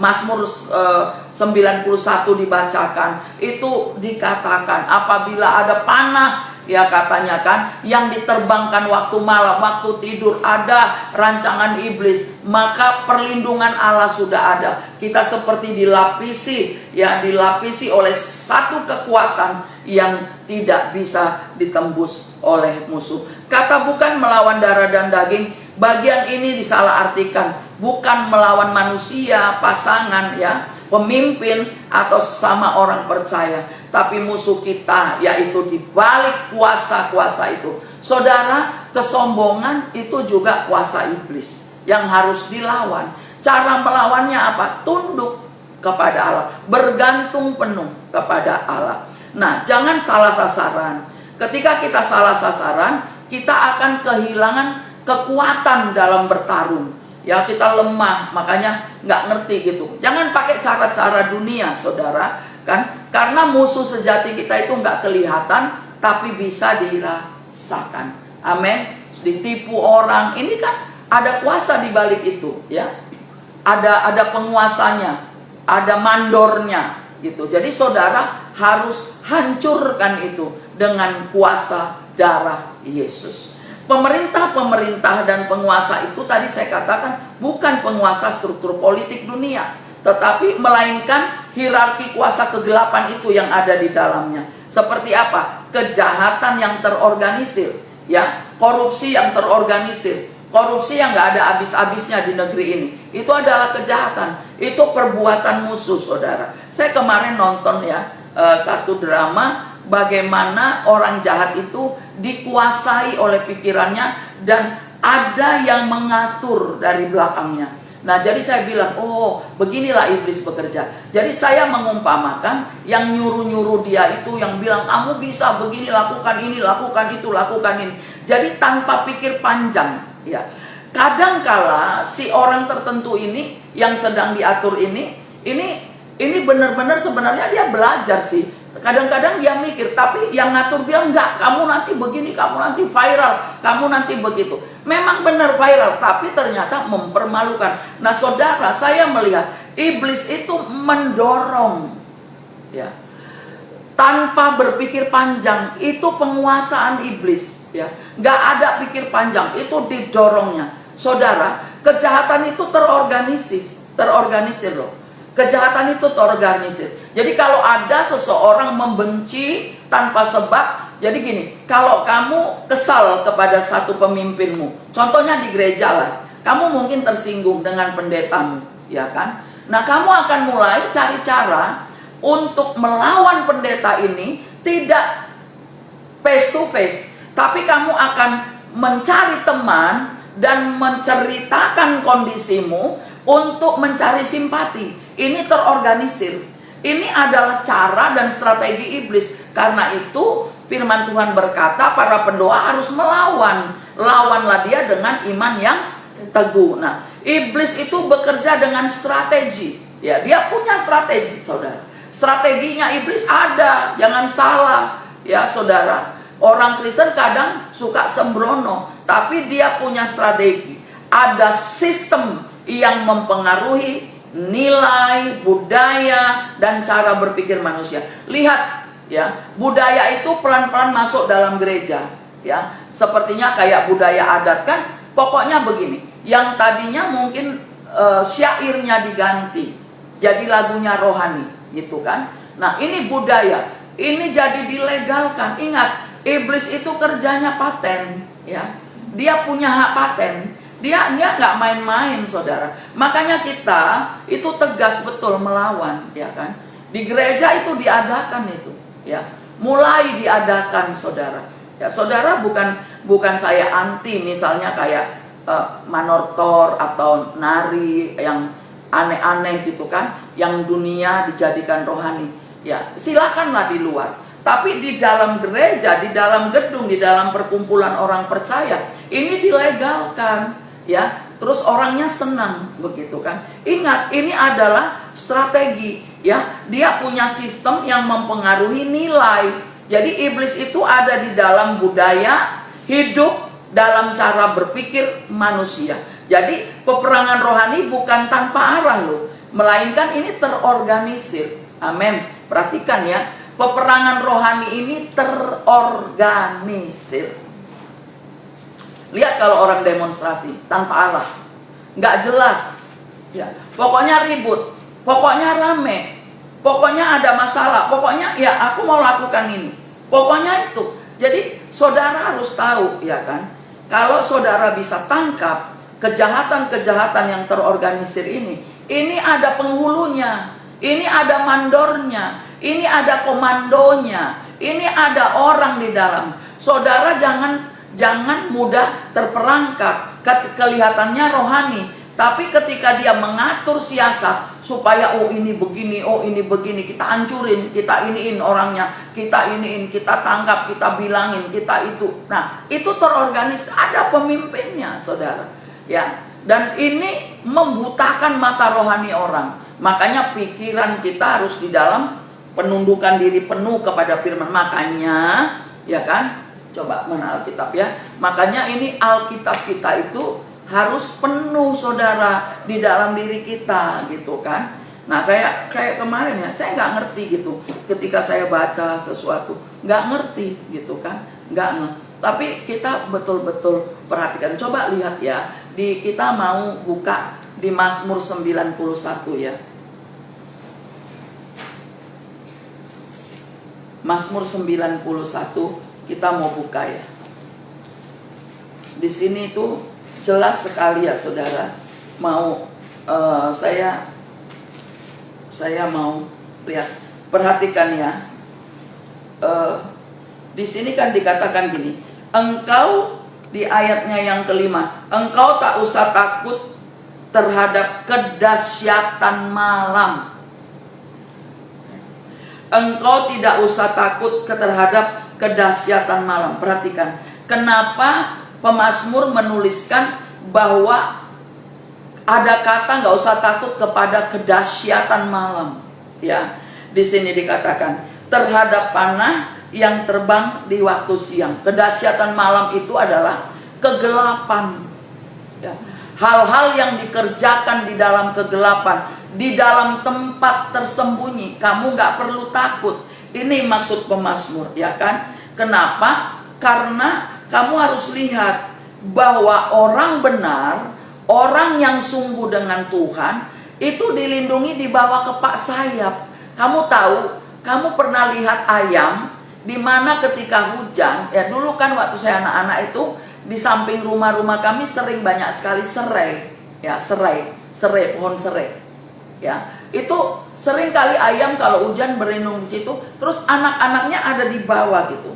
Mazmur 91 dibacakan. Itu dikatakan apabila ada panah, ya katanya kan, yang diterbangkan waktu malam, waktu tidur, ada rancangan iblis, maka perlindungan Allah sudah ada. Kita seperti dilapisi, ya dilapisi oleh satu kekuatan yang tidak bisa ditembus oleh musuh. Kata bukan melawan darah dan daging, bagian ini disalahartikan, bukan melawan manusia, pasangan ya, pemimpin atau sama orang percaya, tapi musuh kita yaitu di balik kuasa-kuasa itu. Saudara, kesombongan itu juga kuasa iblis yang harus dilawan. Cara melawannya apa? Tunduk kepada Allah, bergantung penuh kepada Allah. Nah, jangan salah sasaran. Ketika kita salah sasaran, kita akan kehilangan kekuatan dalam bertarung. Ya, kita lemah, makanya nggak ngerti gitu. Jangan pakai cara-cara dunia, saudara, kan? Karena musuh sejati kita itu nggak kelihatan, tapi bisa dirasakan. Amin. Ditipu orang, ini kan ada kuasa di balik itu, ya. Ada penguasanya, ada mandornya, gitu. Jadi saudara harus hancurkan itu dengan kuasa darah Yesus. Pemerintah-pemerintah dan penguasa itu tadi saya katakan bukan penguasa struktur politik dunia, tetapi melainkan hierarki kuasa kegelapan itu yang ada di dalamnya. Seperti apa? Kejahatan yang terorganisir, ya, korupsi yang terorganisir, korupsi yang nggak ada habis-habisnya di negeri ini. Itu adalah kejahatan, itu perbuatan musuh, saudara. Saya kemarin nonton ya satu drama, bagaimana orang jahat itu dikuasai oleh pikirannya dan ada yang mengatur dari belakangnya. Nah, jadi saya bilang, oh beginilah iblis bekerja. Jadi saya mengumpamakan yang nyuruh-nyuruh dia itu, yang bilang kamu bisa begini, lakukan ini, lakukan itu, lakukan ini. Jadi tanpa pikir panjang, ya. Kadangkala si orang tertentu ini yang sedang diatur ini benar-benar sebenarnya dia belajar sih. Kadang-kadang dia mikir, tapi yang ngatur bilang enggak, kamu nanti begini, kamu nanti viral, kamu nanti begitu. Memang benar viral, tapi ternyata mempermalukan. Nah, saudara, saya melihat iblis itu mendorong, ya, tanpa berpikir panjang. Itu penguasaan iblis, ya. Enggak ada pikir panjang, itu didorongnya. Saudara, kejahatan itu terorganisir loh. Kejahatan itu terorganisir. Jadi kalau ada seseorang membenci tanpa sebab, jadi gini, kalau kamu kesal kepada satu pemimpinmu, contohnya di gereja lah, kamu mungkin tersinggung dengan pendetamu, ya kan? Nah, kamu akan mulai cari cara untuk melawan pendeta ini, tidak face to face, tapi kamu akan mencari teman dan menceritakan kondisimu untuk mencari simpati. Ini terorganisir. Ini adalah cara dan strategi iblis. Karena itu firman Tuhan berkata para pendoa harus melawan. Lawanlah dia dengan iman yang teguh. Nah, iblis itu bekerja dengan strategi. Ya, dia punya strategi, saudara. Strateginya iblis ada, jangan salah. Ya, saudara. Orang Kristen kadang suka sembrono, tapi dia punya strategi. Ada sistem yang mempengaruhi nilai, budaya, dan cara berpikir manusia. Lihat ya. Budaya itu pelan-pelan masuk dalam gereja, ya. Sepertinya kayak budaya adat kan, pokoknya begini. Yang tadinya mungkin syairnya diganti, jadi lagunya rohani, gitu kan. Nah, ini budaya, ini jadi dilegalkan. Ingat, iblis itu kerjanya paten, ya. Dia punya hak paten. Dia nggak main-main, saudara. Makanya kita itu tegas betul melawan, ya kan. Di gereja itu diadakan itu, ya. Mulai diadakan, saudara. Ya, saudara bukan saya anti misalnya kayak manortor atau nari yang aneh-aneh gitu kan, yang dunia dijadikan rohani. Ya, silakanlah di luar. Tapi di dalam gereja, di dalam gedung, di dalam perkumpulan orang percaya, ini dilegalkan, ya. Terus orangnya senang begitu kan. Ingat, ini adalah strategi, ya. Dia punya sistem yang mempengaruhi nilai. Jadi iblis itu ada di dalam budaya hidup, dalam cara berpikir manusia. Jadi peperangan rohani bukan tanpa arah loh, melainkan ini terorganisir. Amin. Perhatikan ya, peperangan rohani ini terorganisir. Lihat kalau orang demonstrasi tanpa arah, nggak jelas, ya. Pokoknya ribut, pokoknya rame, pokoknya ada masalah, pokoknya ya aku mau lakukan ini, pokoknya itu. Jadi saudara harus tahu, ya kan, kalau saudara bisa tangkap kejahatan-kejahatan yang terorganisir ini ada penghulunya, ini ada mandornya, ini ada komandonya, ini ada orang di dalam. Saudara jangan mudah terperangkap. Kelihatannya rohani, tapi ketika dia mengatur siasat supaya oh ini begini, oh ini begini, kita hancurin, kita iniin orangnya, kita iniin, kita tangkap, kita bilangin, kita itu. Nah, itu terorganisir, ada pemimpinnya, saudara. Ya, dan ini membutakan mata rohani orang. Makanya pikiran kita harus di dalam penundukan diri penuh kepada firman. Makanya, ya kan? Coba mana Alkitab ya. Makanya ini Alkitab kita itu harus penuh, saudara, di dalam diri kita, gitu kan. Nah, kayak kemarin ya, saya nggak ngerti gitu. Ketika saya baca sesuatu, nggak ngerti gitu kan, nggak ngerti. Tapi kita betul-betul perhatikan. Coba lihat ya, kita mau buka di Mazmur 91 ya. Mazmur 91 kita mau buka ya. Di sini tuh jelas sekali ya, saudara. Mau saya mau lihat, perhatikan ya. Di sini kan dikatakan gini, engkau, di ayatnya yang kelima, engkau tak usah takut terhadap kedahsyatan malam. Engkau tidak usah takut terhadap kedahsyatan malam. Perhatikan, kenapa pemazmur menuliskan bahwa ada kata nggak usah takut kepada kedahsyatan malam. Ya, di sini dikatakan terhadap panah yang terbang di waktu siang. Kedahsyatan malam itu adalah kegelapan. Ya. Hal-hal yang dikerjakan di dalam kegelapan, di dalam tempat tersembunyi, kamu nggak perlu takut. Ini maksud pemazmur, ya kan? Kenapa? Karena kamu harus lihat bahwa orang benar, orang yang sungguh dengan Tuhan, itu dilindungi di bawah kepak sayap. Kamu tahu, kamu pernah lihat ayam, di mana ketika hujan, ya dulu kan waktu saya anak-anak itu, di samping rumah-rumah kami sering banyak sekali serai, ya serai, pohon serai, ya itu sering kali ayam kalau hujan berlindung di situ, terus anak-anaknya ada di bawah gitu.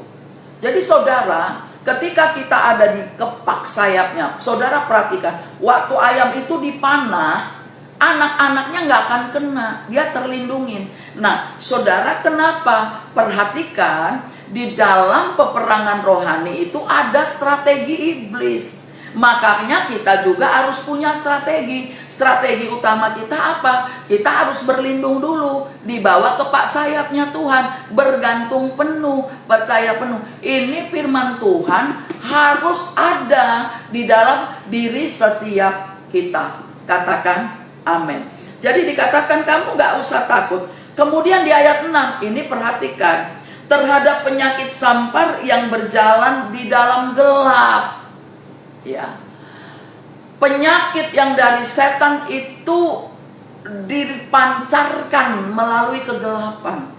Jadi saudara, ketika kita ada di kepak sayapnya, saudara perhatikan, waktu ayam itu dipanah, anak-anaknya nggak akan kena, dia terlindungin. Nah, saudara, kenapa? Perhatikan, di dalam peperangan rohani itu ada strategi iblis. Makanya kita juga harus punya strategi. Strategi utama kita apa? Kita harus berlindung dulu di bawah kepak sayapnya Tuhan, bergantung penuh, percaya penuh. Ini firman Tuhan harus ada di dalam diri setiap kita. Katakan amin. Jadi dikatakan kamu gak usah takut. Kemudian di ayat 6 ini perhatikan, terhadap penyakit sampar yang berjalan di dalam gelap. Ya. Penyakit yang dari setan itu dipancarkan melalui kegelapan.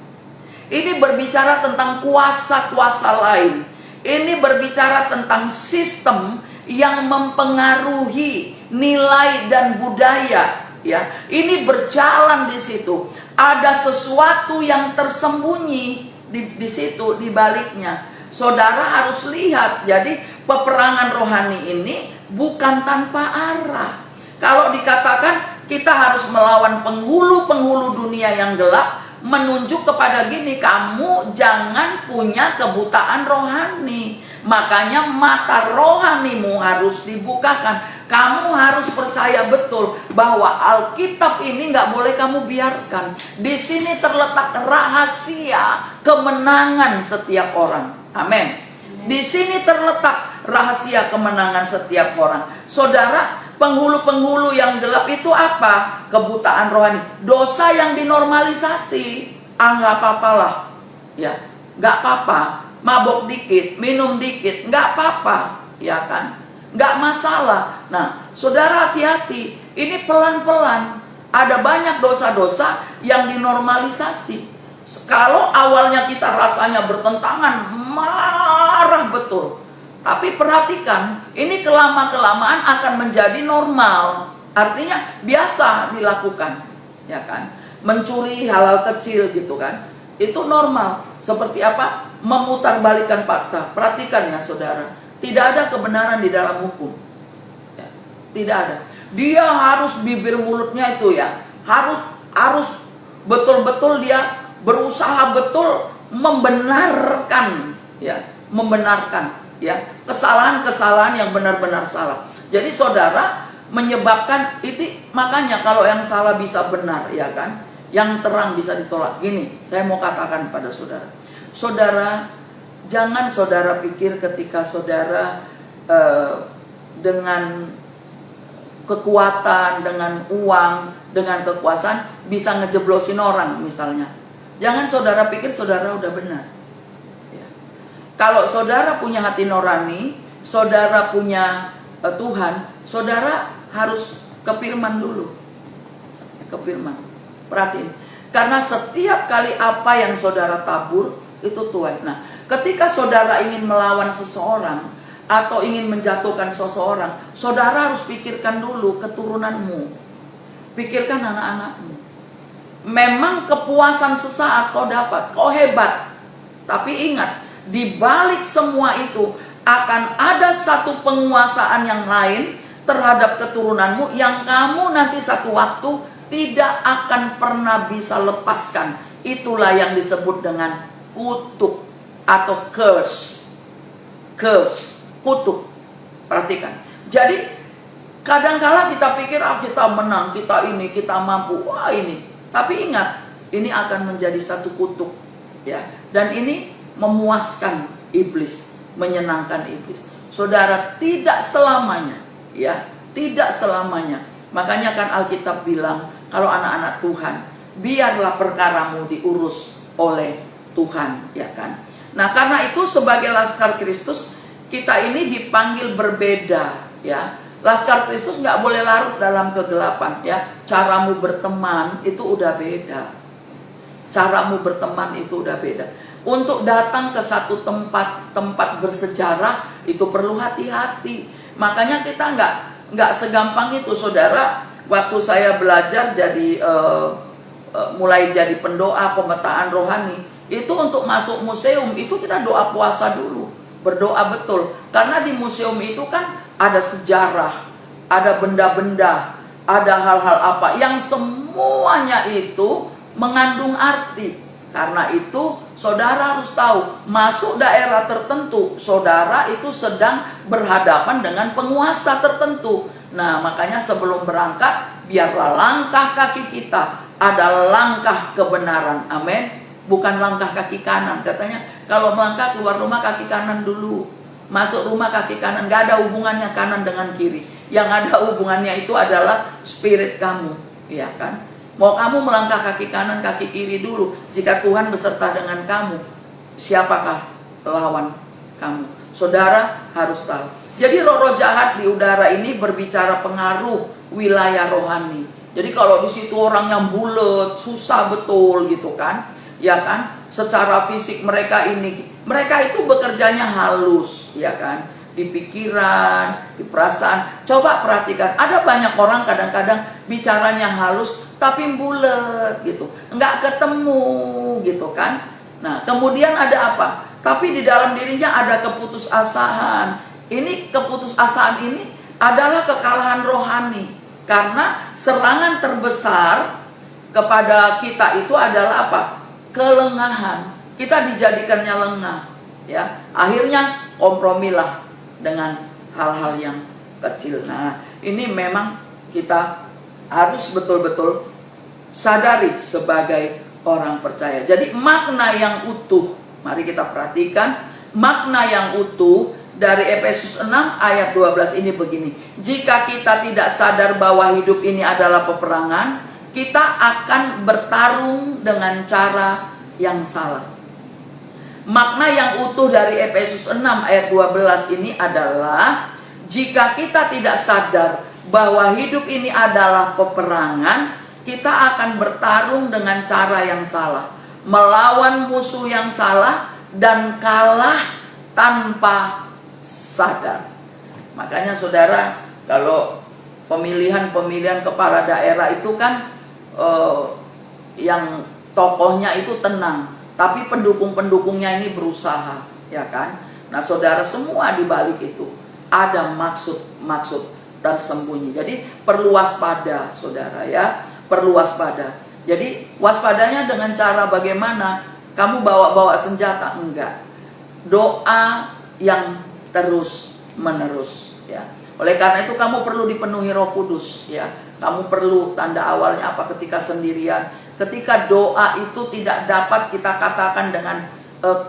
Ini berbicara tentang kuasa-kuasa lain. Ini berbicara tentang sistem yang mempengaruhi nilai dan budaya. Ya, ini berjalan di situ. Ada sesuatu yang tersembunyi di situ, di baliknya. Saudara harus lihat. Jadi peperangan rohani ini bukan tanpa arah. Kalau dikatakan kita harus melawan penghulu-penghulu dunia yang gelap, menunjuk kepada gini, kamu jangan punya kebutaan rohani. Makanya mata rohanimu harus dibukakan. Kamu harus percaya betul bahwa Alkitab ini nggak boleh kamu biarkan. Di sini terletak rahasia kemenangan setiap orang. Amin. Di sini terletak rahasia kemenangan setiap orang. Saudara, penghulu-penghulu yang gelap itu apa? Kebutaan rohani. Dosa yang dinormalisasi. Nggak apa-apalah. Ya, nggak apa-apa. Mabok dikit, minum dikit, nggak apa-apa. Ya kan? Nggak masalah. Nah, saudara hati-hati. Ini pelan-pelan. Ada banyak dosa-dosa yang dinormalisasi. Kalau awalnya kita rasanya bertentangan, marah betul. Tapi perhatikan, ini kelama-kelamaan akan menjadi normal. Artinya biasa dilakukan, ya kan? Mencuri hal-hal kecil gitu kan? Itu normal. Seperti apa? Memutarbalikkan fakta. Perhatikan ya saudara, tidak ada kebenaran di dalam hukum. Ya, tidak ada. Dia harus bibir mulutnya itu ya, harus betul-betul dia berusaha betul membenarkan, ya, membenarkan. Ya, kesalahan-kesalahan yang benar-benar salah. Jadi saudara menyebabkan itu, makanya kalau yang salah bisa benar, ya kan, yang terang bisa ditolak. Gini, saya mau katakan pada saudara, saudara jangan saudara pikir ketika saudara dengan kekuatan, dengan uang, dengan kekuasaan bisa ngejeblosin orang misalnya. Jangan saudara pikir saudara udah benar. Kalau saudara punya hati nurani, saudara punya Tuhan, saudara harus ke firman dulu. Ke firman. Perhatiin. Karena setiap kali apa yang saudara tabur, itu tuai. Nah, ketika saudara ingin melawan seseorang, atau ingin menjatuhkan seseorang, saudara harus pikirkan dulu keturunanmu. Pikirkan anak-anakmu. Memang kepuasan sesaat kau dapat, kau hebat. Tapi ingat, di balik semua itu akan ada satu penguasaan yang lain terhadap keturunanmu yang kamu nanti satu waktu tidak akan pernah bisa lepaskan. Itulah yang disebut dengan kutuk atau curse. Curse, kutuk. Perhatikan. Jadi kadangkala kita pikir kita menang, kita ini, kita mampu, wah ini. Tapi ingat, ini akan menjadi satu kutuk, ya. Dan ini memuaskan iblis, menyenangkan iblis. Saudara, tidak selamanya, ya, tidak selamanya. Makanya kan Alkitab bilang, kalau anak-anak Tuhan, biarlah perkaramu diurus oleh Tuhan, ya kan. Nah, karena itu sebagai Laskar Kristus, kita ini dipanggil berbeda, ya. Laskar Kristus nggak boleh larut dalam kegelapan, ya. Caramu berteman itu udah beda. Caramu berteman itu udah beda. Untuk datang ke satu tempat bersejarah itu perlu hati-hati. Makanya kita nggak segampang itu, saudara. Waktu saya belajar jadi mulai jadi pendoa pemetaan rohani, itu untuk masuk museum itu kita doa puasa dulu, berdoa betul. Karena di museum itu kan ada sejarah, ada benda-benda, ada hal-hal apa yang semuanya itu mengandung arti. Karena itu saudara harus tahu, masuk daerah tertentu, saudara itu sedang berhadapan dengan penguasa tertentu. Nah, makanya sebelum berangkat, biarlah langkah kaki kita ada langkah kebenaran. Amin. Bukan langkah kaki kanan. Katanya kalau melangkah keluar rumah kaki kanan dulu, masuk rumah kaki kanan. Gak ada hubungannya kanan dengan kiri. Yang ada hubungannya itu adalah spirit kamu, ya kan. Mau kamu melangkah kaki kanan, kaki kiri dulu. Jika Tuhan beserta dengan kamu, siapakah lawan kamu. Saudara harus tahu. Jadi roh-roh jahat di udara ini berbicara pengaruh wilayah rohani. Jadi kalau di situ orang yang bulat, susah betul gitu kan, ya kan? Secara fisik mereka itu bekerjanya halus, ya kan? Di pikiran, di perasaan. Coba perhatikan, ada banyak orang kadang-kadang bicaranya halus tapi bulat gitu, nggak ketemu gitu kan. Nah, kemudian ada apa? Tapi di dalam dirinya ada keputusasaan. Ini keputusasaan ini adalah kekalahan rohani. Karena serangan terbesar kepada kita itu adalah apa? Kelengahan. Kita dijadikannya lengah, ya. Akhirnya kompromilah dengan hal-hal yang kecil. Nah, ini memang kita harus betul-betul sadari sebagai orang percaya. Jadi makna yang utuh, mari kita perhatikan makna yang utuh dari Efesus 6 ayat 12 ini begini. Jika kita tidak sadar bahwa hidup ini adalah peperangan, kita akan bertarung dengan cara yang salah. Makna yang utuh dari Efesus 6 ayat 12 ini adalah jika kita tidak sadar bahwa hidup ini adalah peperangan, kita akan bertarung dengan cara yang salah, melawan musuh yang salah dan kalah tanpa sadar. Makanya saudara, kalau pemilihan kepala daerah itu kan yang tokohnya itu tenang, tapi pendukung-pendukungnya ini berusaha, ya kan? Nah, saudara, semua di balik itu ada maksud tersembunyi. Jadi perlu waspada, saudara, ya, perlu waspada. Jadi waspadanya dengan cara bagaimana? Kamu bawa senjata? Enggak. Doa yang terus menerus, ya. Oleh karena itu kamu perlu dipenuhi Roh Kudus, ya. Kamu perlu, tanda awalnya apa? Ketika sendirian, ketika doa itu tidak dapat kita katakan dengan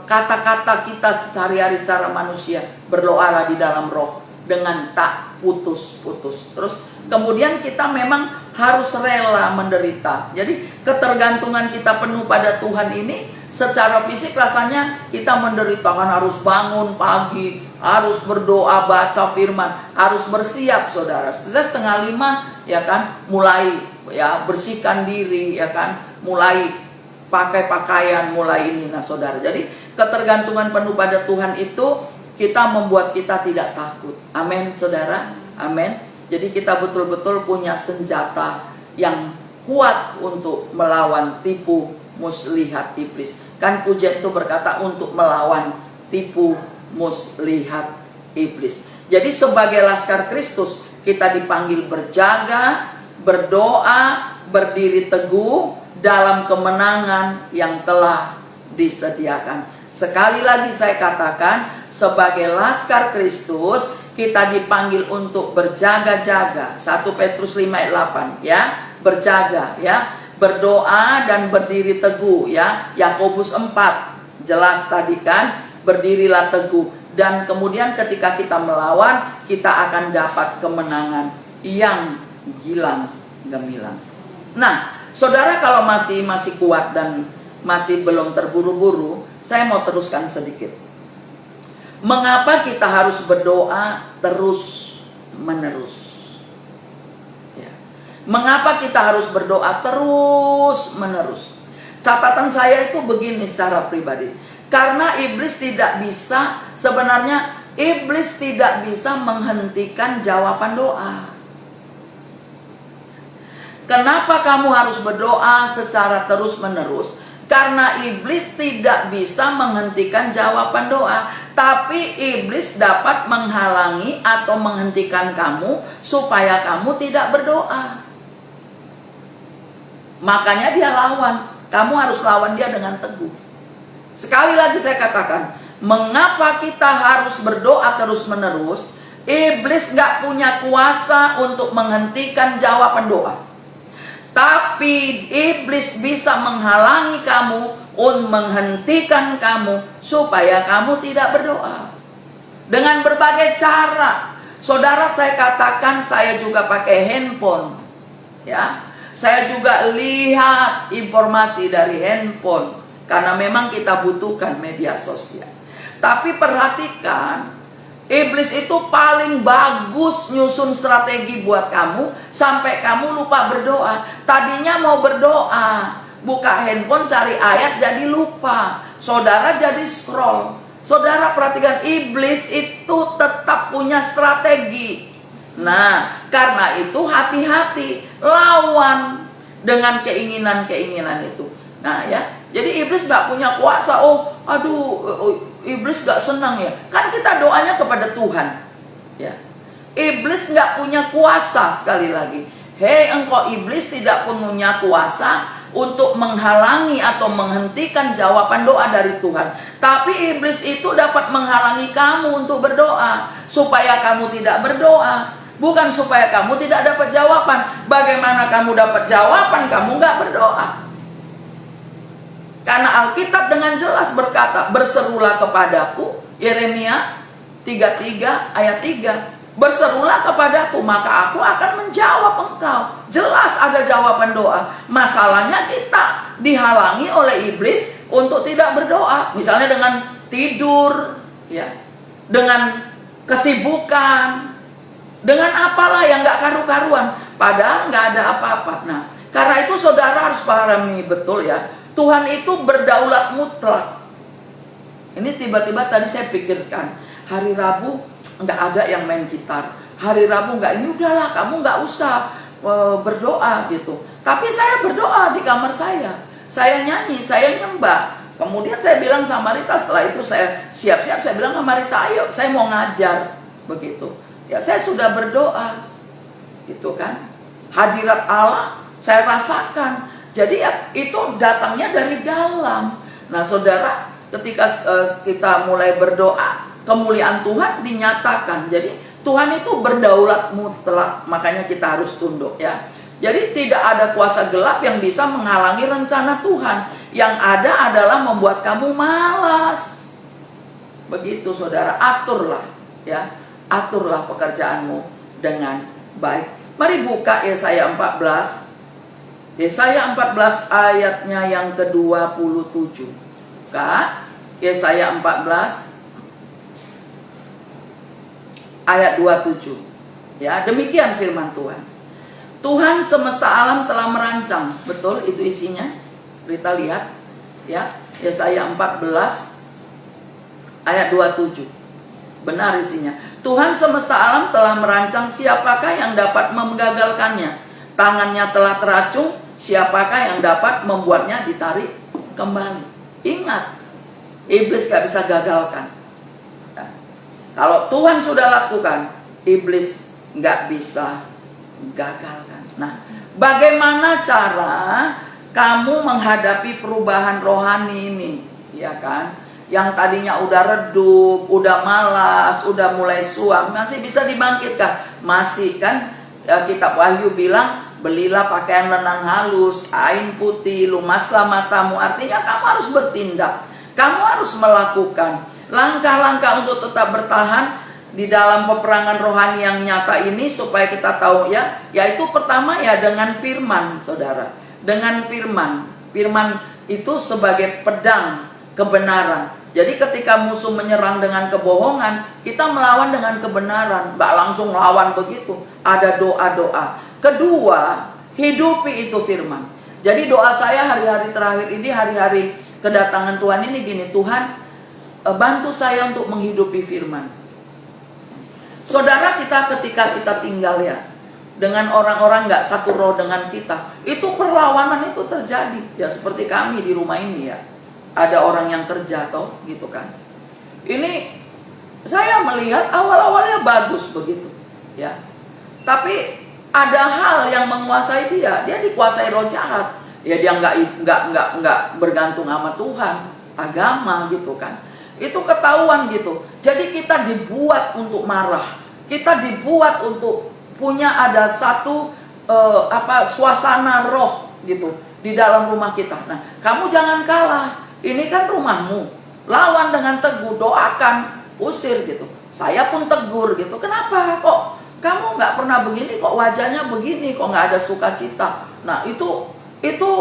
kata-kata kita sehari-hari secara manusia, berdoalah di dalam roh dengan tak putus-putus. Terus kemudian kita memang harus rela menderita. Jadi ketergantungan kita penuh pada Tuhan ini, secara fisik rasanya kita menderita, kan harus bangun pagi, harus berdoa, baca firman, harus bersiap, saudara. Saya 4:30, ya kan, mulai ya bersihkan diri, ya kan, mulai pakai pakaian, mulai ini. Nah, saudara, jadi ketergantungan penuh pada Tuhan itu kita membuat kita tidak takut. Amin, saudara. Amin. Jadi kita betul-betul punya senjata yang kuat untuk melawan tipu muslihat iblis. Kan pujian itu berkata untuk melawan tipu muslihat iblis. Jadi sebagai laskar Kristus kita dipanggil berjaga, berdoa, berdiri teguh dalam kemenangan yang telah disediakan. Sekali lagi saya katakan, sebagai laskar Kristus kita dipanggil untuk berjaga-jaga. 1 Petrus 5 ayat 8, ya, berjaga, ya, berdoa dan berdiri teguh, ya. Yakobus 4 jelas tadi kan, berdirilah teguh. Dan kemudian ketika kita melawan, kita akan dapat kemenangan yang gilang gemilang. Nah, saudara, kalau masih kuat dan masih belum terburu-buru, saya mau teruskan sedikit. Mengapa kita harus berdoa terus menerus? Ya. Mengapa kita harus berdoa terus menerus? Catatan saya itu begini secara pribadi. Karena iblis tidak bisa, sebenarnya iblis tidak bisa menghentikan jawaban doa. Kenapa kamu harus berdoa secara terus menerus? Karena iblis tidak bisa menghentikan jawaban doa, tapi iblis dapat menghalangi atau menghentikan kamu supaya kamu tidak berdoa. Makanya dia lawan. Kamu harus lawan dia dengan teguh. Sekali lagi saya katakan, mengapa kita harus berdoa terus menerus? Iblis gak punya kuasa untuk menghentikan jawaban doa. Tapi iblis bisa menghalangi kamu, menghentikan kamu supaya kamu tidak berdoa. Dengan berbagai cara. Saudara, saya katakan saya juga pakai handphone. Ya. Saya juga lihat informasi dari handphone. karena memang kita butuhkan media sosial. Tapi perhatikan, iblis itu paling bagus nyusun strategi buat kamu sampai kamu lupa berdoa. Tadinya mau berdoa, buka handphone cari ayat jadi lupa. Saudara jadi scroll. Saudara perhatikan, iblis itu tetap punya strategi. Nah, karena itu hati-hati, lawan dengan keinginan-keinginan itu. Nah ya, jadi iblis gak punya kuasa. Iblis gak senang ya. Kan kita doanya kepada Tuhan ya. Iblis gak punya kuasa, sekali lagi. Hei engkau iblis, tidak punya kuasa untuk menghalangi atau menghentikan jawaban doa dari Tuhan. Tapi iblis itu dapat menghalangi kamu untuk berdoa, supaya kamu tidak berdoa. Bukan supaya kamu tidak dapat jawaban. Bagaimana kamu dapat jawaban, kamu gak berdoa? Karena Alkitab dengan jelas berkata, berserulah kepadaku, Yeremia 33 ayat 3. Berserulah kepadaku, maka aku akan menjawab engkau. Jelas ada jawaban doa. Masalahnya kita dihalangi oleh iblis untuk tidak berdoa. Misalnya dengan tidur, ya, dengan kesibukan, dengan apalah yang gak karu-karuan. Padahal gak ada apa-apa. Nah, karena itu saudara harus pahami betul ya, Tuhan itu berdaulat mutlak. Ini tiba-tiba tadi saya pikirkan, hari Rabu nggak ada yang main gitar. Hari Rabu nggak, ini udahlah kamu nggak usah berdoa gitu. Tapi saya berdoa di kamar saya nyanyi, saya nyembah. Kemudian saya bilang sama Rita, setelah itu saya siap-siap, saya bilang sama Rita, ayo saya mau ngajar begitu. Ya saya sudah berdoa, gitu kan. Hadirat Allah saya rasakan. Jadi ya, itu datangnya dari dalam. Nah saudara, ketika kita mulai berdoa, kemuliaan Tuhan dinyatakan. Jadi Tuhan itu berdaulat mutlak, makanya kita harus tunduk ya. Jadi tidak ada kuasa gelap yang bisa menghalangi rencana Tuhan. Yang ada adalah membuat kamu malas. Begitu saudara, aturlah ya, aturlah pekerjaanmu dengan baik. Mari buka Yesaya 14. Yesaya 14 ayatnya yang ke-27. Buka Yesaya 14 ayat 27. Ya, demikian firman Tuhan. Tuhan semesta alam telah merancang, betul itu isinya. Kita lihat ya, Yesaya 14 ayat 27. Benar isinya. Tuhan semesta alam telah merancang, siapakah yang dapat menggagalkannya? Tangannya telah teracung, siapakah yang dapat membuatnya ditarik kembali? Ingat, iblis gak bisa gagalkan. Nah, kalau Tuhan sudah lakukan, iblis gak bisa gagalkan. Nah, bagaimana cara kamu menghadapi perubahan rohani ini? Ya kan? Yang tadinya udah redup, udah malas, udah mulai suam, masih bisa dibangkitkan. Masih kan, kitab Wahyu bilang, belilah pakaian lenang halus, kain putih, lumaslah matamu. Artinya kamu harus bertindak, kamu harus melakukan langkah-langkah untuk tetap bertahan di dalam peperangan rohani yang nyata ini, supaya kita tahu ya, yaitu pertama ya dengan firman, saudara. Dengan firman, firman itu sebagai pedang kebenaran. Jadi ketika musuh menyerang dengan kebohongan, kita melawan dengan kebenaran, nggak langsung lawan begitu. Ada doa-doa. Kedua, hidupi itu firman. Jadi doa saya hari-hari terakhir ini, hari-hari kedatangan Tuhan ini gini, Tuhan bantu saya untuk menghidupi firman. Saudara, kita ketika kita tinggal ya dengan orang-orang gak satu roh dengan kita, itu perlawanan itu terjadi. Ya seperti kami di rumah ini ya, ada orang yang kerja toh gitu kan. Ini saya melihat awal-awalnya bagus begitu ya, tapi ada hal yang menguasai dia dikuasai roh jahat. Ya dia nggak bergantung sama Tuhan, agama gitu kan. Itu ketahuan gitu. Jadi kita dibuat untuk marah, kita dibuat untuk punya ada satu suasana roh gitu di dalam rumah kita. Nah, kamu jangan kalah. Ini kan rumahmu. Lawan dengan teguh, doakan, usir gitu. Saya pun tegur gitu. Kenapa kok kamu nggak pernah begini, kok wajahnya begini, kok nggak ada sukacita? Nah itu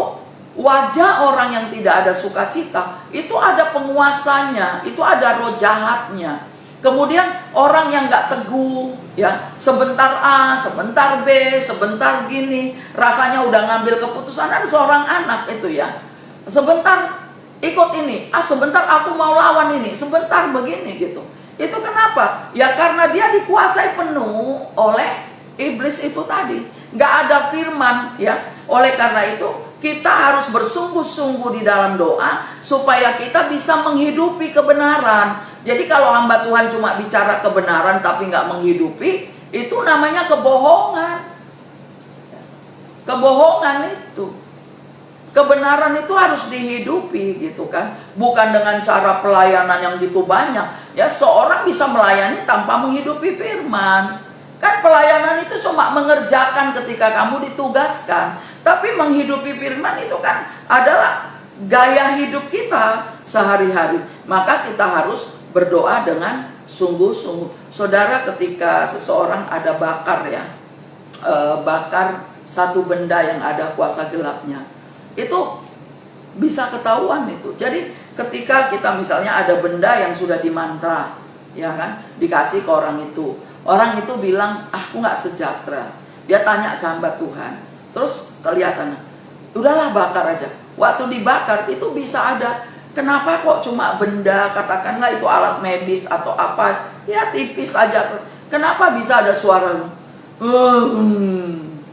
Wajah orang yang tidak ada sukacita, itu ada penguasanya, itu ada roh jahatnya. Kemudian orang yang gak teguh, ya, sebentar A, sebentar B, sebentar gini, rasanya udah ngambil keputusan. Ada seorang anak itu ya, sebentar ikut ini, sebentar aku mau lawan ini, sebentar begini gitu. Itu kenapa? Ya karena dia dikuasai penuh oleh iblis itu tadi. Gak ada firman, ya. Oleh karena itu kita harus bersungguh-sungguh di dalam doa supaya kita bisa menghidupi kebenaran. Jadi kalau hamba Tuhan cuma bicara kebenaran tapi nggak menghidupi, itu namanya kebohongan. Kebohongan itu. Kebenaran itu harus dihidupi gitu kan. Bukan dengan cara pelayanan yang gitu banyak. Ya seorang bisa melayani tanpa menghidupi firman. Kan pelayanan itu cuma mengerjakan ketika kamu ditugaskan. Tapi menghidupi firman itu kan adalah gaya hidup kita sehari-hari. Maka kita harus berdoa dengan sungguh-sungguh. Saudara, ketika seseorang ada bakar ya, bakar satu benda yang ada kuasa gelapnya, itu bisa ketahuan itu. Jadi ketika kita misalnya ada benda yang sudah dimantra, ya kan, dikasih ke orang itu bilang, aku nggak sejahtera. Dia tanya ke hamba Tuhan, terus kelihatan, udahlah bakar aja. Waktu dibakar itu bisa ada, kenapa kok cuma benda, katakanlah itu alat medis atau apa, ya tipis aja. Kenapa bisa ada suara,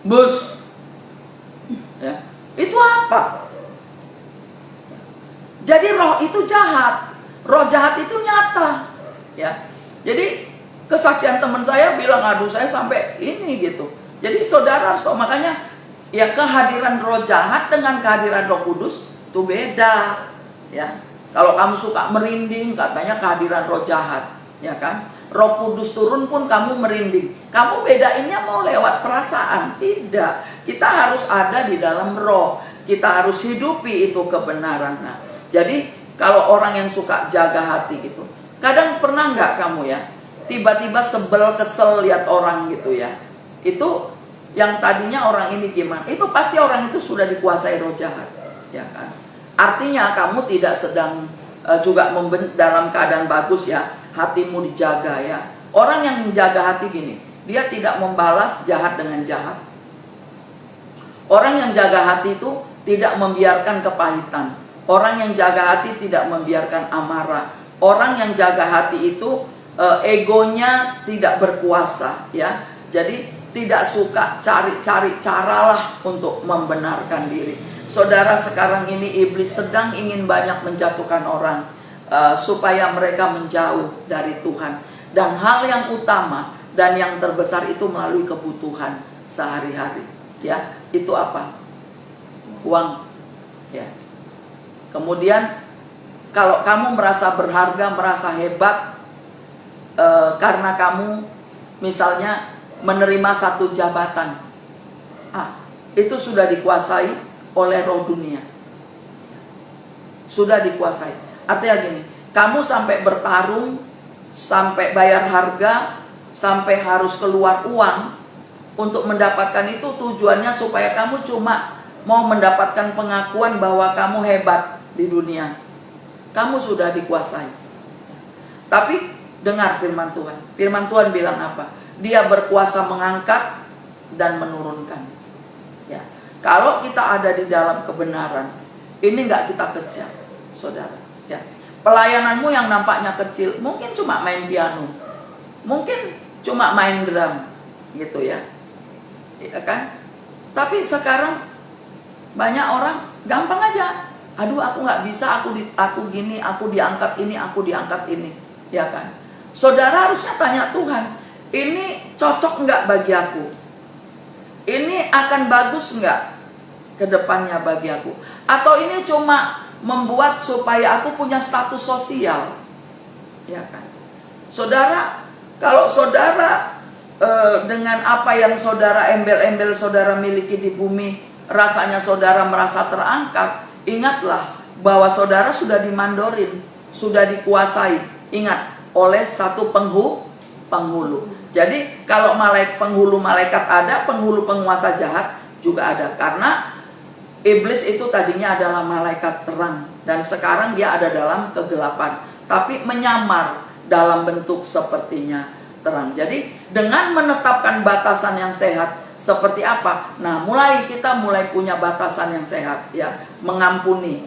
bus, ya, itu apa? Jadi roh itu jahat, roh jahat itu nyata, ya. Jadi kesaksian teman saya bilang, aduh saya sampai ini gitu. Jadi saudara harus tahu, makanya ya kehadiran roh jahat dengan kehadiran Roh Kudus itu beda, ya. Kalau kamu suka merinding, katanya kehadiran roh jahat, ya kan? Roh Kudus turun pun kamu merinding. Kamu bedainnya mau lewat perasaan? Tidak. Kita harus ada di dalam roh. Kita harus hidupi itu kebenaran. Nah, jadi kalau orang yang suka jaga hati gitu, kadang pernah nggak kamu ya, tiba-tiba sebel, kesel lihat orang gitu ya, itu yang tadinya orang ini gimana, itu pasti orang itu sudah dikuasai roh jahat, ya kan? Artinya kamu tidak sedang juga dalam keadaan bagus ya, hatimu dijaga ya. Orang yang menjaga hati gini, dia tidak membalas jahat dengan jahat. Orang yang jaga hati itu tidak membiarkan kepahitan. Orang yang jaga hati tidak membiarkan amarah. Orang yang jaga hati itu egonya tidak berkuasa ya. Jadi tidak suka cari-cari caralah untuk membenarkan diri. Saudara, sekarang ini iblis sedang ingin banyak menjatuhkan orang supaya mereka menjauh dari Tuhan. Dan hal yang utama dan yang terbesar itu melalui kebutuhan sehari-hari. Ya, itu apa? Uang. Ya. Kemudian kalau kamu merasa berharga, merasa hebat karena kamu misalnya menerima satu jabatan, itu sudah dikuasai oleh roh dunia. Sudah dikuasai. Artinya gini, kamu sampai bertarung, sampai bayar harga, sampai harus keluar uang untuk mendapatkan itu, tujuannya supaya kamu cuma mau mendapatkan pengakuan bahwa kamu hebat di dunia. Kamu sudah dikuasai. Tapi dengar firman Tuhan. Firman Tuhan bilang apa? Dia berkuasa mengangkat dan menurunkan. Ya. Kalau kita ada di dalam kebenaran, ini nggak kita kejar, saudara. Ya. Pelayananmu yang nampaknya kecil, mungkin cuma main piano, mungkin cuma main drum, gitu ya, ya kan? Tapi sekarang banyak orang gampang aja. Aduh, aku nggak bisa, aku gini, aku diangkat ini, aku diangkat ini, ya kan? Saudara harusnya tanya Tuhan, ini cocok nggak bagi aku? Ini akan bagus nggak ke depannya bagi aku? Atau ini cuma membuat supaya aku punya status sosial? Ya kan? Saudara, kalau saudara dengan apa yang saudara embel-embel saudara miliki di bumi, rasanya saudara merasa terangkat, ingatlah bahwa saudara sudah dimandorin, sudah dikuasai. Ingat, oleh satu penghulu. Jadi kalau penghulu malaikat ada, penghulu penguasa jahat juga ada. Karena Iblis itu tadinya adalah malaikat terang dan sekarang dia ada dalam kegelapan, tapi menyamar dalam bentuk sepertinya terang. Jadi dengan menetapkan batasan yang sehat seperti apa? Nah, kita mulai punya batasan yang sehat, ya, mengampuni,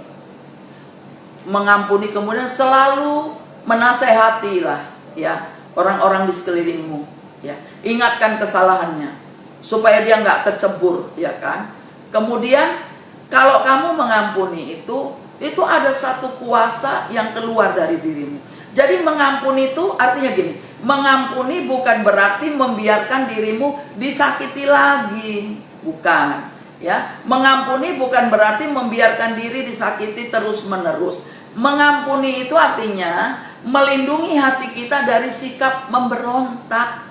kemudian selalu menasehatilah, ya, orang-orang di sekelilingmu, ya, ingatkan kesalahannya supaya dia nggak kecebur, ya kan? Kemudian kalau kamu mengampuni itu ada satu kuasa yang keluar dari dirimu. Jadi mengampuni itu artinya gini, mengampuni bukan berarti membiarkan dirimu disakiti lagi, bukan, ya. Mengampuni bukan berarti membiarkan diri disakiti terus-menerus. Mengampuni itu artinya melindungi hati kita dari sikap memberontak,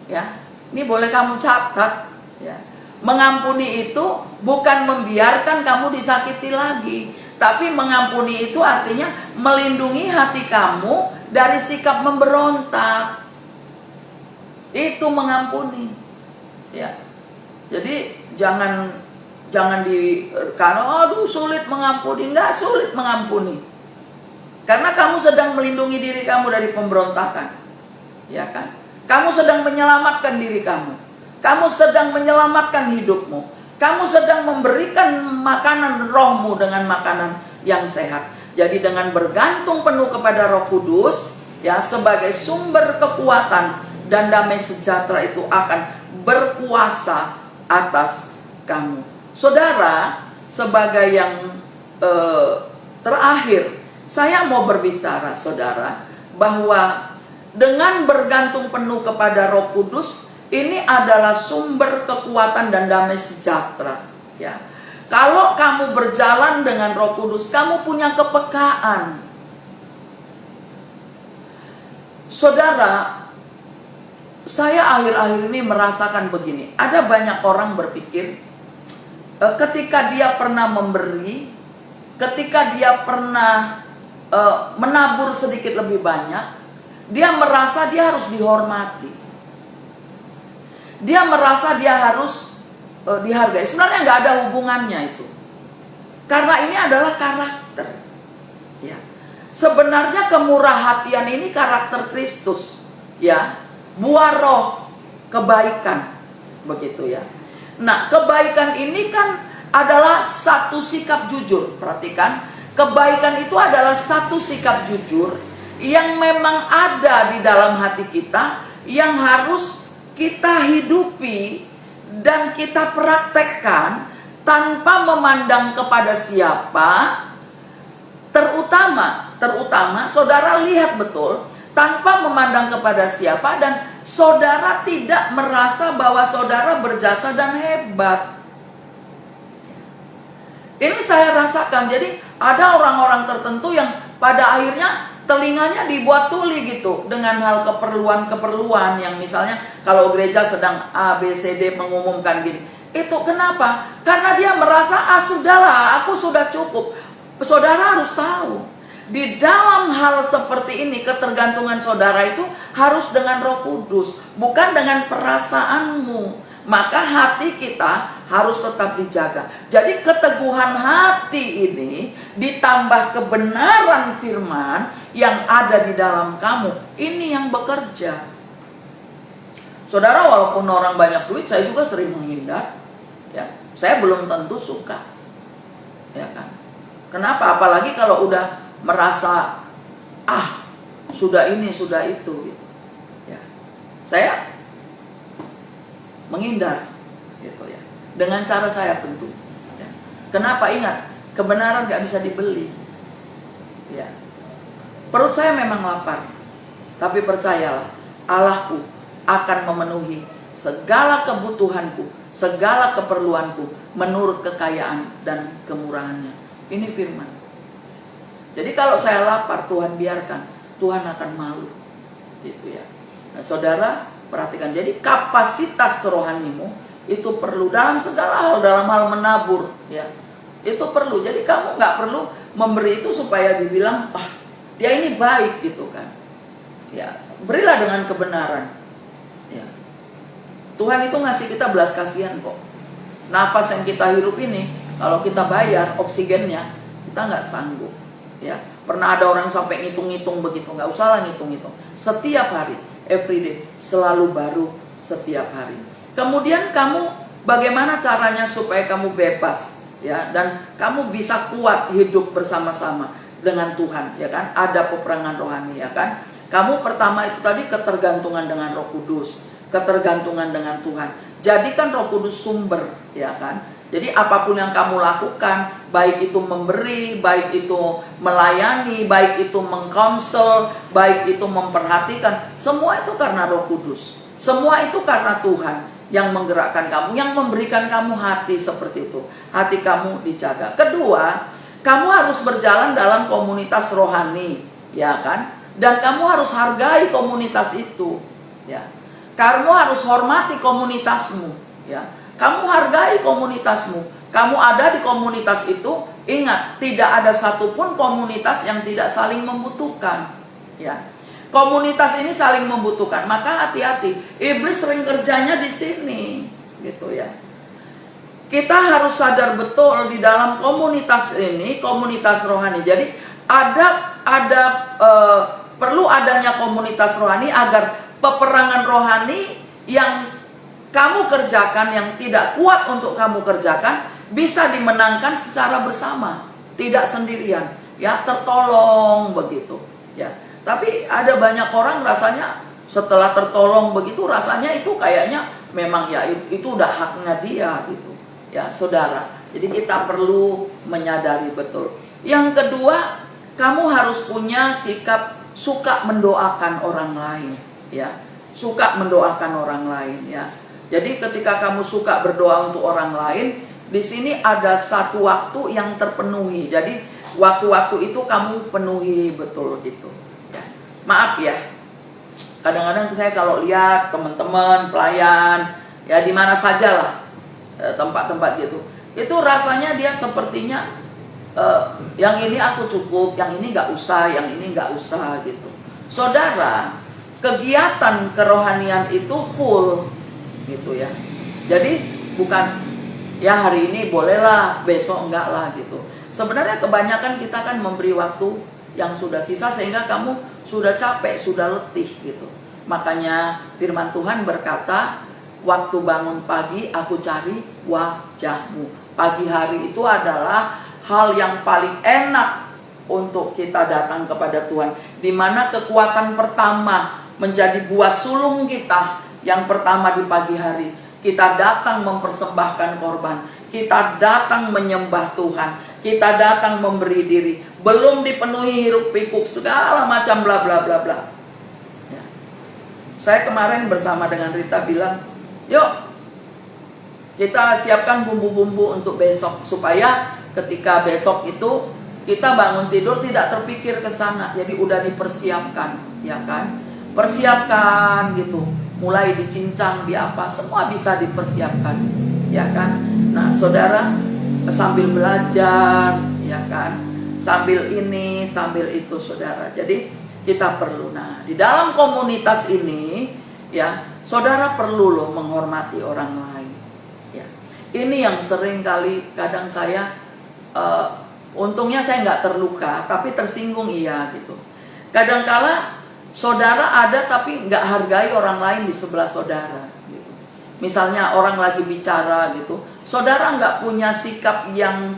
ya. Ini boleh kamu catat, ya. Mengampuni itu bukan membiarkan kamu disakiti lagi, tapi mengampuni itu artinya melindungi hati kamu dari sikap memberontak. Itu mengampuni, ya. Jadi jangan karena aduh sulit mengampuni. Enggak sulit mengampuni, karena kamu sedang melindungi diri kamu dari pemberontakan, ya kan? Kamu sedang menyelamatkan diri kamu. Kamu sedang menyelamatkan hidupmu. Kamu sedang memberikan makanan rohmu dengan makanan yang sehat. Jadi dengan bergantung penuh kepada Roh Kudus, ya, sebagai sumber kekuatan dan damai sejahtera itu akan berkuasa atas kamu. Saudara, sebagai yang terakhir, saya mau berbicara, saudara, bahwa dengan bergantung penuh kepada Roh Kudus, ini adalah sumber kekuatan dan damai sejahtera, ya. Kalau kamu berjalan dengan Roh Kudus, kamu punya kepekaan. Saudara, saya akhir-akhir ini merasakan begini. Ada banyak orang berpikir ketika dia pernah memberi, ketika dia pernah menabur sedikit lebih banyak, dia merasa dia harus dihormati. Dia merasa dia harus dihargai. Sebenarnya nggak ada hubungannya itu. Karena ini adalah karakter. Ya. Sebenarnya kemurahhatian ini karakter Kristus. Ya. Buah roh kebaikan. Begitu ya. Nah, kebaikan ini kan adalah satu sikap jujur. Perhatikan, kebaikan itu adalah satu sikap jujur yang memang ada di dalam hati kita, yang harus kita hidupi dan kita praktekkan tanpa memandang kepada siapa. Terutama saudara lihat betul, tanpa memandang kepada siapa, dan saudara tidak merasa bahwa saudara berjasa dan hebat. Ini saya rasakan. Jadi ada orang-orang tertentu yang pada akhirnya telinganya dibuat tuli gitu dengan hal keperluan-keperluan yang misalnya kalau gereja sedang A, B, C, D mengumumkan gini. Itu kenapa? Karena dia merasa, sudahlah, aku sudah cukup. Saudara harus tahu, di dalam hal seperti ini ketergantungan saudara itu harus dengan Roh Kudus, bukan dengan perasaanmu. Maka hati kita harus tetap dijaga. Jadi keteguhan hati ini ditambah kebenaran firman yang ada di dalam kamu, ini yang bekerja. Saudara, walaupun orang banyak duit, saya juga sering menghindar, ya. Saya belum tentu suka, ya kan? Kenapa? Apalagi kalau udah merasa sudah ini sudah itu, gitu. Ya. Saya menghindar, gitu ya. Dengan cara saya tentu. Ya. Kenapa? Ingat, kebenaran gak bisa dibeli. Ya. Perut saya memang lapar, tapi percayalah, Allahku akan memenuhi segala kebutuhanku, segala keperluanku menurut kekayaan dan kemurahannya. Ini firman. Jadi kalau saya lapar, Tuhan biarkan, Tuhan akan malu, gitu ya. Nah, saudara perhatikan, jadi kapasitas rohanimu itu perlu dalam segala hal, dalam hal menabur, ya. Itu perlu. Jadi kamu nggak perlu memberi itu supaya dibilang, dia ini baik, gitu kan. Ya, berilah dengan kebenaran. Ya. Tuhan itu ngasih kita belas kasihan kok. Nafas yang kita hirup ini Kalau kita bayar oksigennya, kita nggak sanggup. Ya, pernah ada orang sampai ngitung-ngitung begitu, nggak usah lah ngitung-ngitung. Setiap hari, everyday, selalu baru setiap hari. Kemudian kamu bagaimana caranya supaya kamu bebas, ya, dan kamu bisa kuat hidup bersama-sama dengan Tuhan, ya kan? Ada peperangan rohani, ya kan? Kamu pertama itu tadi ketergantungan dengan Roh Kudus, ketergantungan dengan Tuhan. Jadikan Roh Kudus sumber, ya kan? Jadi apapun yang kamu lakukan, baik itu memberi, baik itu melayani, baik itu mengkonsel, baik itu memperhatikan, semua itu karena Roh Kudus. Semua itu karena Tuhan yang menggerakkan kamu, yang memberikan kamu hati seperti itu. Hati kamu dijaga. Kedua, kamu harus berjalan dalam komunitas rohani, ya kan? Dan kamu harus hargai komunitas itu, ya. Kamu harus hormati komunitasmu, ya. Kamu hargai komunitasmu. Kamu ada di komunitas itu, ingat, tidak ada satupun komunitas yang tidak saling membutuhkan, ya. Komunitas ini saling membutuhkan, maka hati-hati. Iblis sering kerjanya di sini, gitu ya. Kita harus sadar betul di dalam komunitas ini, komunitas rohani. Jadi perlu adanya komunitas rohani agar peperangan rohani yang kamu kerjakan, yang tidak kuat untuk kamu kerjakan, bisa dimenangkan secara bersama, tidak sendirian, ya, tertolong begitu, ya. Tapi ada banyak orang rasanya setelah tertolong begitu, rasanya itu kayaknya memang ya itu udah haknya dia gitu, ya saudara. Jadi kita perlu menyadari betul. Yang kedua, kamu harus punya sikap suka mendoakan orang lain, ya, suka mendoakan orang lain, ya. Jadi ketika kamu suka berdoa untuk orang lain, di sini ada satu waktu yang terpenuhi. Jadi waktu-waktu itu kamu penuhi betul gitu. Ya. Maaf ya, kadang-kadang saya kalau lihat teman-teman pelayan, ya di mana saja lah tempat-tempat gitu, itu rasanya dia sepertinya yang ini aku cukup, yang ini nggak usah, yang ini nggak usah gitu. Saudara, kegiatan kerohanian itu full gitu ya. Jadi bukan ya hari ini bolehlah, besok enggak lah gitu. Sebenarnya kebanyakan kita kan memberi waktu yang sudah sisa sehingga kamu sudah capek, sudah letih gitu. Makanya firman Tuhan berkata, waktu bangun pagi aku cari wajahmu. Pagi hari itu adalah hal yang paling enak untuk kita datang kepada Tuhan, di mana kekuatan pertama menjadi buah sulung kita. Yang pertama di pagi hari, kita datang mempersembahkan korban, kita datang menyembah Tuhan, kita datang memberi diri, belum dipenuhi hiruk pikuk segala macam bla bla bla bla. Ya. Saya kemarin bersama dengan Rita bilang, yuk kita siapkan bumbu-bumbu untuk besok, supaya ketika besok itu kita bangun tidur tidak terpikir ke sana. Jadi udah dipersiapkan, ya kan? Persiapkan gitu. Mulai dicincang, di apa, semua bisa dipersiapkan, ya kan? Nah, saudara, sambil belajar, ya kan? Sambil ini, sambil itu, saudara. Jadi kita perlu. Nah, di dalam komunitas ini, ya, saudara perlu loh menghormati orang lain. Ya, ini yang sering kali kadang saya, untungnya saya nggak terluka, tapi tersinggung iya gitu. Kadangkala saudara ada tapi nggak hargai orang lain di sebelah saudara gitu. Misalnya orang lagi bicara gitu, saudara nggak punya sikap yang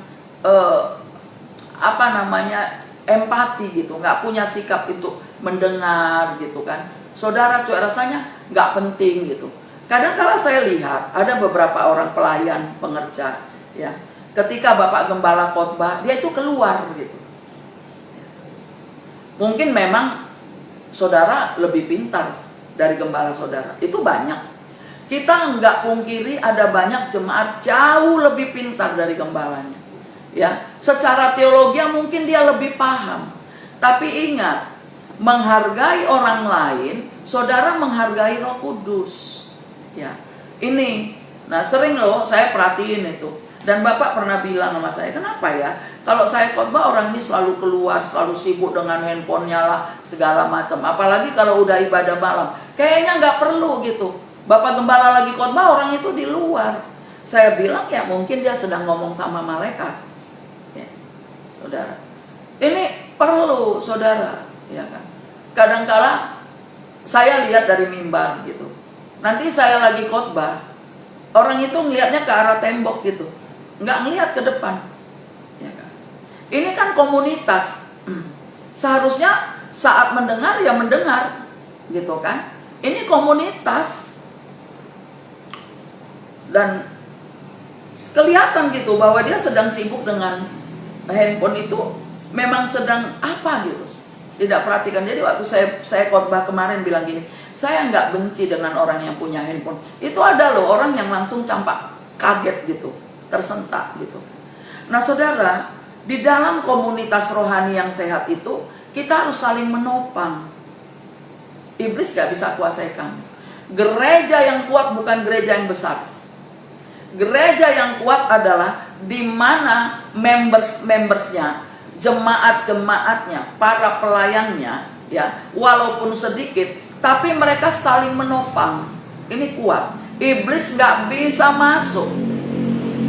empati gitu, nggak punya sikap itu mendengar gitu kan. Saudara cuek rasanya nggak penting gitu. Kadang-kala saya lihat ada beberapa orang pelayan pengerja, ya, ketika Bapak Gembala khotbah, dia itu keluar gitu. Mungkin memang saudara lebih pintar dari gembala saudara, itu banyak. Kita nggak pungkiri ada banyak jemaat jauh lebih pintar dari gembalanya. Ya, secara teologi mungkin dia lebih paham. Tapi ingat, menghargai orang lain, saudara menghargai Roh Kudus. Ya, ini, nah sering loh saya perhatiin itu. Dan Bapak pernah bilang sama saya, kenapa ya? Kalau saya khotbah orang ini selalu keluar, selalu sibuk dengan handphonenya lah, segala macam. Apalagi kalau udah ibadah malam, kayaknya nggak perlu gitu. Bapak Gembala lagi khotbah, orang itu di luar. Saya bilang ya mungkin dia sedang ngomong sama malaikat. Ya, saudara. Ini perlu saudara, ya kan. Kadangkala saya lihat dari mimbar gitu. Nanti saya lagi khotbah, orang itu ngelihatnya ke arah tembok gitu, nggak ngelihat ke depan. Ya kan? Ini kan komunitas. Seharusnya saat mendengar ya mendengar, gitu kan. Ini komunitas. Dan kelihatan gitu bahwa dia sedang sibuk dengan handphone itu, memang sedang apa gitu, tidak perhatikan. Jadi waktu saya khotbah kemarin bilang gini, saya nggak benci dengan orang yang punya handphone. Itu ada loh orang yang langsung campak kaget gitu, tersentak gitu. Nah saudara, di dalam komunitas rohani yang sehat itu kita harus saling menopang. Iblis gak bisa kuasai kamu. Gereja yang kuat bukan gereja yang besar. Gereja yang kuat adalah di mana membersnya, jemaat-jemaatnya, para pelayannya, ya, walaupun sedikit, tapi mereka saling menopang. Ini kuat. Iblis gak bisa masuk.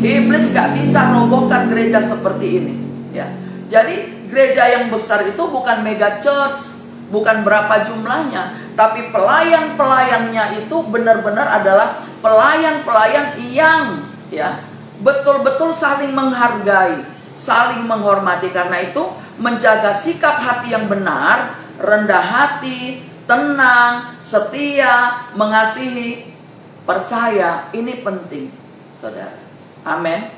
Iblis gak bisa robohkan gereja seperti ini. Ya, jadi gereja yang besar itu bukan mega church, bukan berapa jumlahnya, tapi pelayan-pelayannya itu benar-benar adalah pelayan-pelayan yang ya betul-betul saling menghargai, saling menghormati. Karena itu menjaga sikap hati yang benar, rendah hati, tenang, setia, mengasihi, percaya, ini penting, saudara. Amin.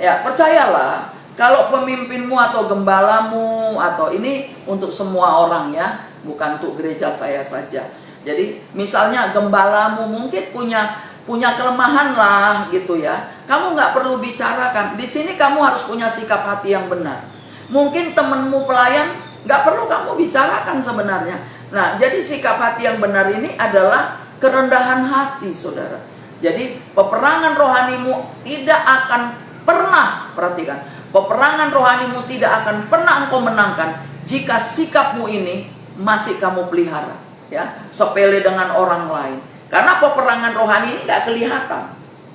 Ya, percayalah. Kalau pemimpinmu atau gembalamu atau ini untuk semua orang ya, bukan untuk gereja saya saja. Jadi misalnya gembalamu mungkin punya kelemahan lah gitu ya. Kamu nggak perlu bicarakan. Di sini kamu harus punya sikap hati yang benar. Mungkin temenmu pelayan nggak perlu kamu bicarakan sebenarnya. Nah, jadi sikap hati yang benar ini adalah kerendahan hati, saudara. Jadi peperangan rohanimu tidak akan pernah, perhatikan, peperangan rohanimu tidak akan pernah engkau menangkan jika sikapmu ini masih kamu pelihara, ya, sepele dengan orang lain. Karena peperangan rohani ini nggak kelihatan,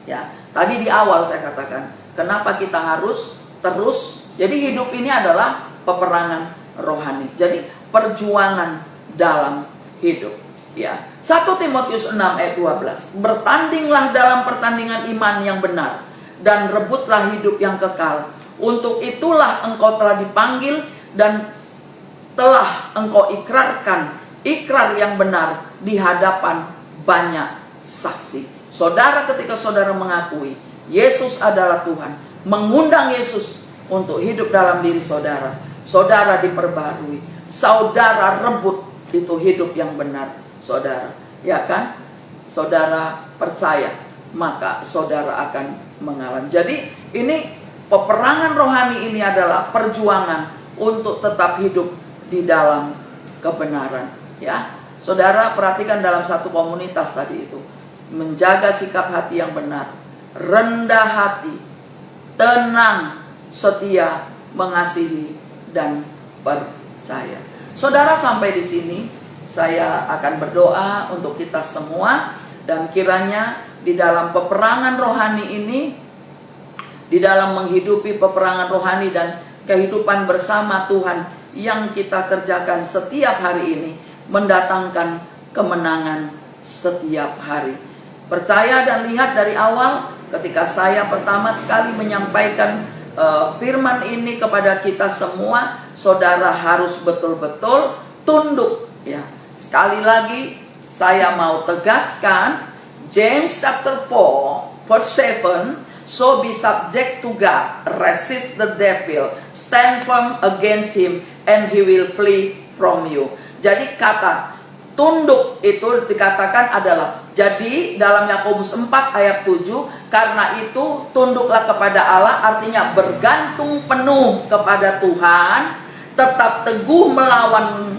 ya. Tadi di awal saya katakan, kenapa kita harus terus. Jadi hidup ini adalah peperangan rohani. Jadi perjuangan dalam hidup, ya. 1 Timotius 6 ayat 12. Bertandinglah dalam pertandingan iman yang benar dan rebutlah hidup yang kekal. Untuk itulah engkau telah dipanggil dan telah engkau ikrarkan ikrar yang benar di hadapan banyak saksi. Saudara, ketika saudara mengakui Yesus adalah Tuhan, mengundang Yesus untuk hidup dalam diri saudara, saudara diperbarui, saudara rebut itu hidup yang benar, saudara, ya kan? Saudara percaya, maka saudara akan mengalami. Jadi ini peperangan rohani ini adalah perjuangan untuk tetap hidup di dalam kebenaran, ya. Saudara perhatikan dalam satu komunitas tadi itu, menjaga sikap hati yang benar, rendah hati, tenang, setia, mengasihi dan percaya. Saudara, sampai di sini saya akan berdoa untuk kita semua, dan kiranya di dalam peperangan rohani ini, di dalam menghidupi peperangan rohani dan kehidupan bersama Tuhan yang kita kerjakan setiap hari ini, mendatangkan kemenangan setiap hari. Percaya dan lihat dari awal ketika saya pertama sekali menyampaikan firman ini kepada kita semua, saudara harus betul-betul tunduk, ya. Sekali lagi saya mau tegaskan James chapter 4 verse 7. So be subject to God, resist the devil, stand firm against him, and he will flee from you. Jadi kata tunduk itu dikatakan adalah, jadi dalam Yakobus 4 ayat 7, karena itu tunduklah kepada Allah, artinya bergantung penuh kepada Tuhan, tetap teguh melawan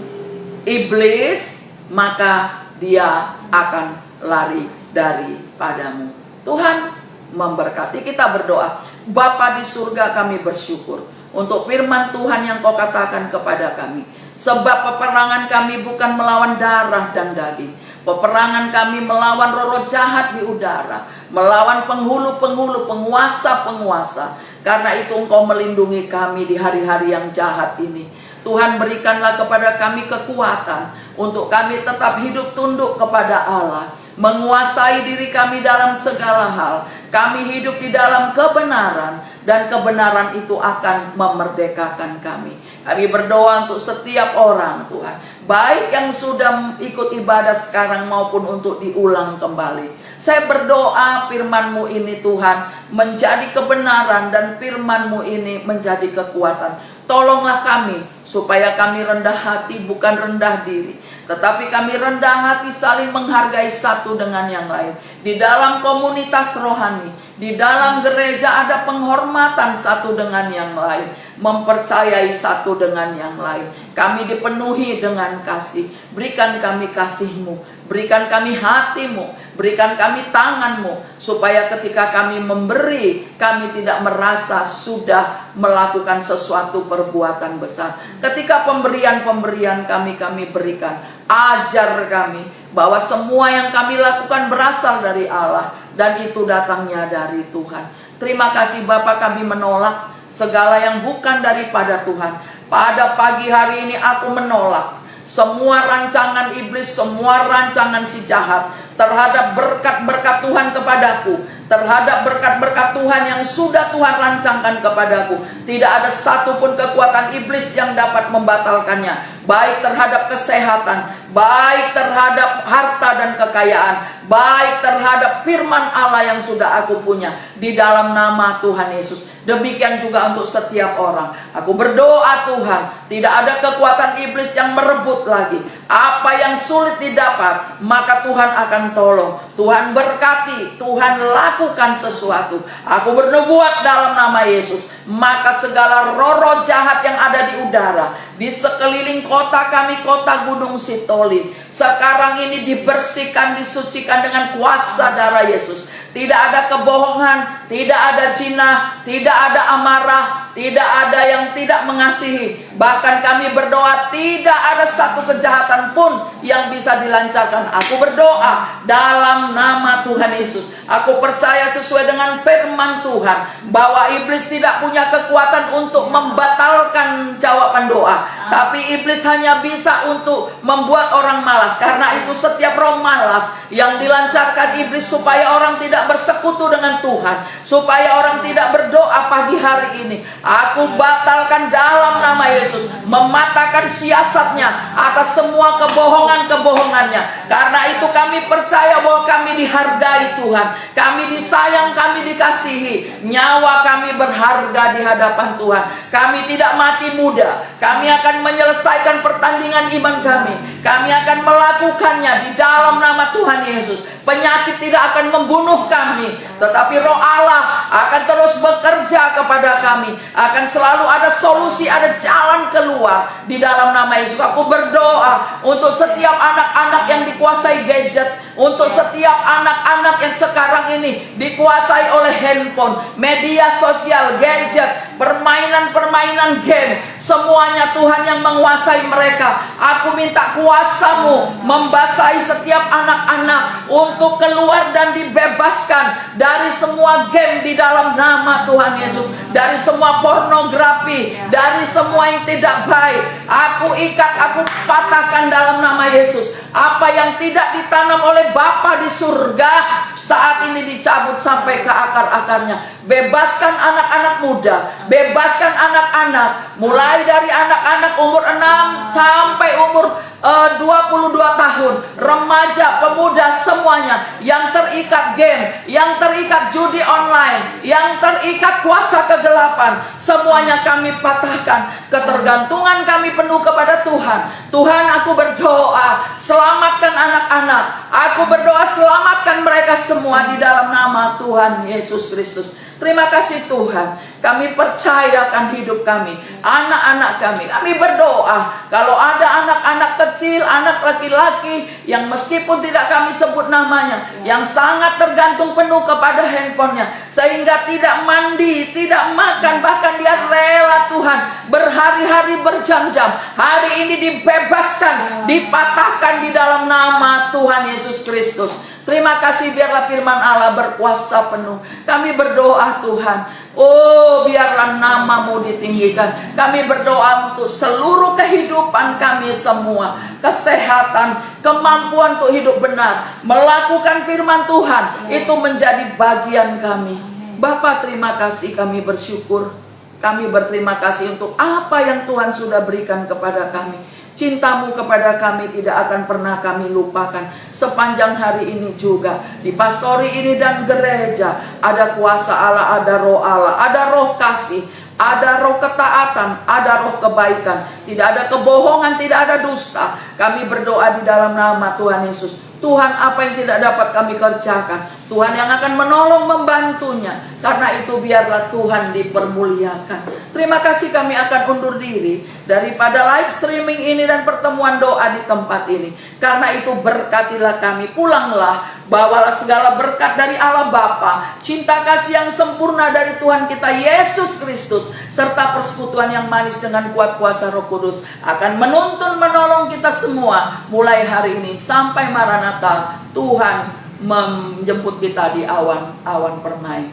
iblis, maka dia akan lari daripadamu. Tuhan memberkati. Kita berdoa. Bapa di surga, kami bersyukur untuk firman Tuhan yang kau katakan kepada kami. Sebab peperangan kami bukan melawan darah dan daging. Peperangan kami melawan roh jahat di udara, melawan penghulu-penghulu, penguasa-penguasa. Karena itu Engkau melindungi kami di hari-hari yang jahat ini. Tuhan, berikanlah kepada kami kekuatan untuk kami tetap hidup tunduk kepada Allah, menguasai diri kami dalam segala hal. Kami hidup di dalam kebenaran, dan kebenaran itu akan memerdekakan kami. Kami berdoa untuk setiap orang, Tuhan, baik yang sudah ikut ibadah sekarang maupun untuk diulang kembali. Saya berdoa firman-Mu ini, Tuhan, menjadi kebenaran, dan firman-Mu ini menjadi kekuatan. Tolonglah kami supaya kami rendah hati, bukan rendah diri, tetapi kami rendah hati saling menghargai satu dengan yang lain. Di dalam komunitas rohani, di dalam gereja ada penghormatan satu dengan yang lain, mempercayai satu dengan yang lain. Kami dipenuhi dengan kasih. Berikan kami kasih-Mu, berikan kami hati-Mu, berikan kami tangan-Mu, supaya ketika kami memberi, kami tidak merasa sudah melakukan sesuatu perbuatan besar. Ketika pemberian-pemberian kami berikan, ajar kami bahwa semua yang kami lakukan berasal dari Allah, dan itu datangnya dari Tuhan. Terima kasih Bapa, kami menolak segala yang bukan daripada Tuhan. Pada pagi hari ini aku menolak semua rancangan iblis, semua rancangan si jahat terhadap berkat-berkat Tuhan kepadaku, terhadap berkat-berkat Tuhan yang sudah Tuhan rancangkan kepadaku. Tidak ada satupun kekuatan iblis yang dapat membatalkannya, baik terhadap kesehatan, baik terhadap harta dan kekayaan, baik terhadap firman Allah yang sudah aku punya, di dalam nama Tuhan Yesus. Demikian juga untuk setiap orang. Aku berdoa, Tuhan, tidak ada kekuatan iblis yang merebut lagi. Apa yang sulit didapat, maka Tuhan akan tolong. Tuhan berkati, Tuhan lakukan sesuatu. Aku bernubuat dalam nama Yesus, maka segala roh-roh jahat yang ada di udara, di sekeliling kota kami, kota Gunung Sitoli, sekarang ini dibersihkan, disucikan dengan kuasa darah Yesus. Tidak ada kebohongan, tidak ada zina, tidak ada amarah, tidak ada yang tidak mengasihi. Bahkan kami berdoa tidak ada satu kejahatan pun yang bisa dilancarkan. Aku berdoa dalam nama Tuhan Yesus. Aku percaya sesuai dengan firman Tuhan bahwa iblis tidak punya kekuatan untuk membatalkan jawaban doa, tapi iblis hanya bisa untuk membuat orang malas. Karena itu setiap roh malas yang dilancarkan iblis supaya orang tidak bersekutu dengan Tuhan, supaya orang tidak berdoa pagi hari ini, aku batalkan dalam nama Yesus, mematahkan siasatnya atas semua kebohongan-kebohongannya. Karena itu kami percaya bahwa kami dihargai Tuhan, kami disayang, kami dikasihi, nyawa kami berharga di hadapan Tuhan. Kami tidak mati muda, kami akan menyelesaikan pertandingan iman kami, kami akan melakukannya di dalam nama Tuhan Yesus. Penyakit tidak akan membunuh kami, tetapi roh Allah akan terus bekerja kepada kami. Akan selalu ada solusi, ada jalan keluar di dalam nama Yesus. Aku berdoa untuk setiap anak-anak yang dikuasai gadget, untuk setiap anak-anak yang sekarang ini dikuasai oleh handphone, media sosial, gadget, permainan-permainan game. Semuanya Tuhan yang menguasai mereka. Aku minta kuasa-Mu membasahi setiap anak-anak untuk keluar dan dibebaskan dari semua game di dalam nama Tuhan Yesus, dari semua pornografi, dari semua yang tidak baik. Aku ikat, aku patahkan dalam nama Yesus. Apa yang tidak ditanam oleh Bapa di surga saat ini dicabut sampai ke akar-akarnya. Bebaskan anak-anak muda, bebaskan anak-anak, mulai dari anak-anak umur 6 sampai umur 22 tahun, remaja, pemuda, semuanya yang terikat game, yang terikat judi online, yang terikat kuasa kegelapan, semuanya kami patahkan. Ketergantungan kami penuh kepada Tuhan. Tuhan, aku berdoa, selamatkan anak-anak. Aku berdoa, selamatkan mereka semua di dalam nama Tuhan Yesus Kristus. Terima kasih Tuhan, kami percayakan hidup kami, anak-anak kami. Kami berdoa kalau ada anak-anak kecil, anak laki-laki yang meskipun tidak kami sebut namanya, yang sangat tergantung penuh kepada handphonenya, sehingga tidak mandi, tidak makan, bahkan dia rela Tuhan berhari-hari berjam-jam. Hari ini dibebaskan, dipatahkan di dalam nama Tuhan Yesus Kristus. Terima kasih, biarlah firman Allah berkuasa penuh. Kami berdoa Tuhan, oh biarlah nama-Mu ditinggikan. Kami berdoa untuk seluruh kehidupan kami semua, kesehatan, kemampuan untuk hidup benar, melakukan firman Tuhan, itu menjadi bagian kami. Bapa, terima kasih, kami bersyukur. Kami berterima kasih untuk apa yang Tuhan sudah berikan kepada kami. Cinta-Mu kepada kami tidak akan pernah kami lupakan. Sepanjang hari ini juga di pastori ini dan gereja ada kuasa Allah, ada roh Allah, ada roh kasih, ada roh ketaatan, ada roh kebaikan. Tidak ada kebohongan, tidak ada dusta. Kami berdoa di dalam nama Tuhan Yesus. Tuhan, apa yang tidak dapat kami kerjakan, Tuhan yang akan menolong membantunya. Karena itu biarlah Tuhan dipermuliakan. Terima kasih, kami akan undur diri daripada live streaming ini dan pertemuan doa di tempat ini. Karena itu berkatilah kami, pulanglah, bawalah segala berkat dari Allah Bapa, cinta kasih yang sempurna dari Tuhan kita Yesus Kristus, serta persekutuan yang manis dengan kuat kuasa Roh Kudus akan menuntun menolong kita semua mulai hari ini sampai Maranatha. Tuhan menjemput kita di awan-awan permai.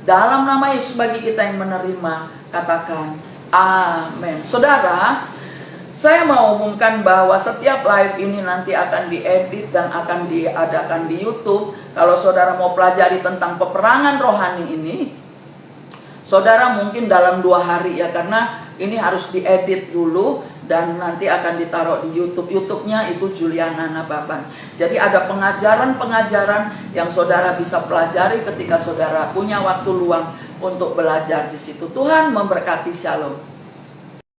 Dalam nama Yesus, bagi kita yang menerima, katakan amin. Saudara, saya mau umumkan bahwa setiap live ini nanti akan diedit dan akan diadakan di YouTube. Kalau saudara mau pelajari tentang peperangan rohani ini, saudara mungkin dalam 2 hari ya, karena ini harus diedit dulu dan nanti akan ditaruh di YouTube. YouTube-nya itu Juliana Nababan. Jadi ada pengajaran-pengajaran yang saudara bisa pelajari ketika saudara punya waktu luang untuk belajar di situ. Tuhan memberkati, shalom.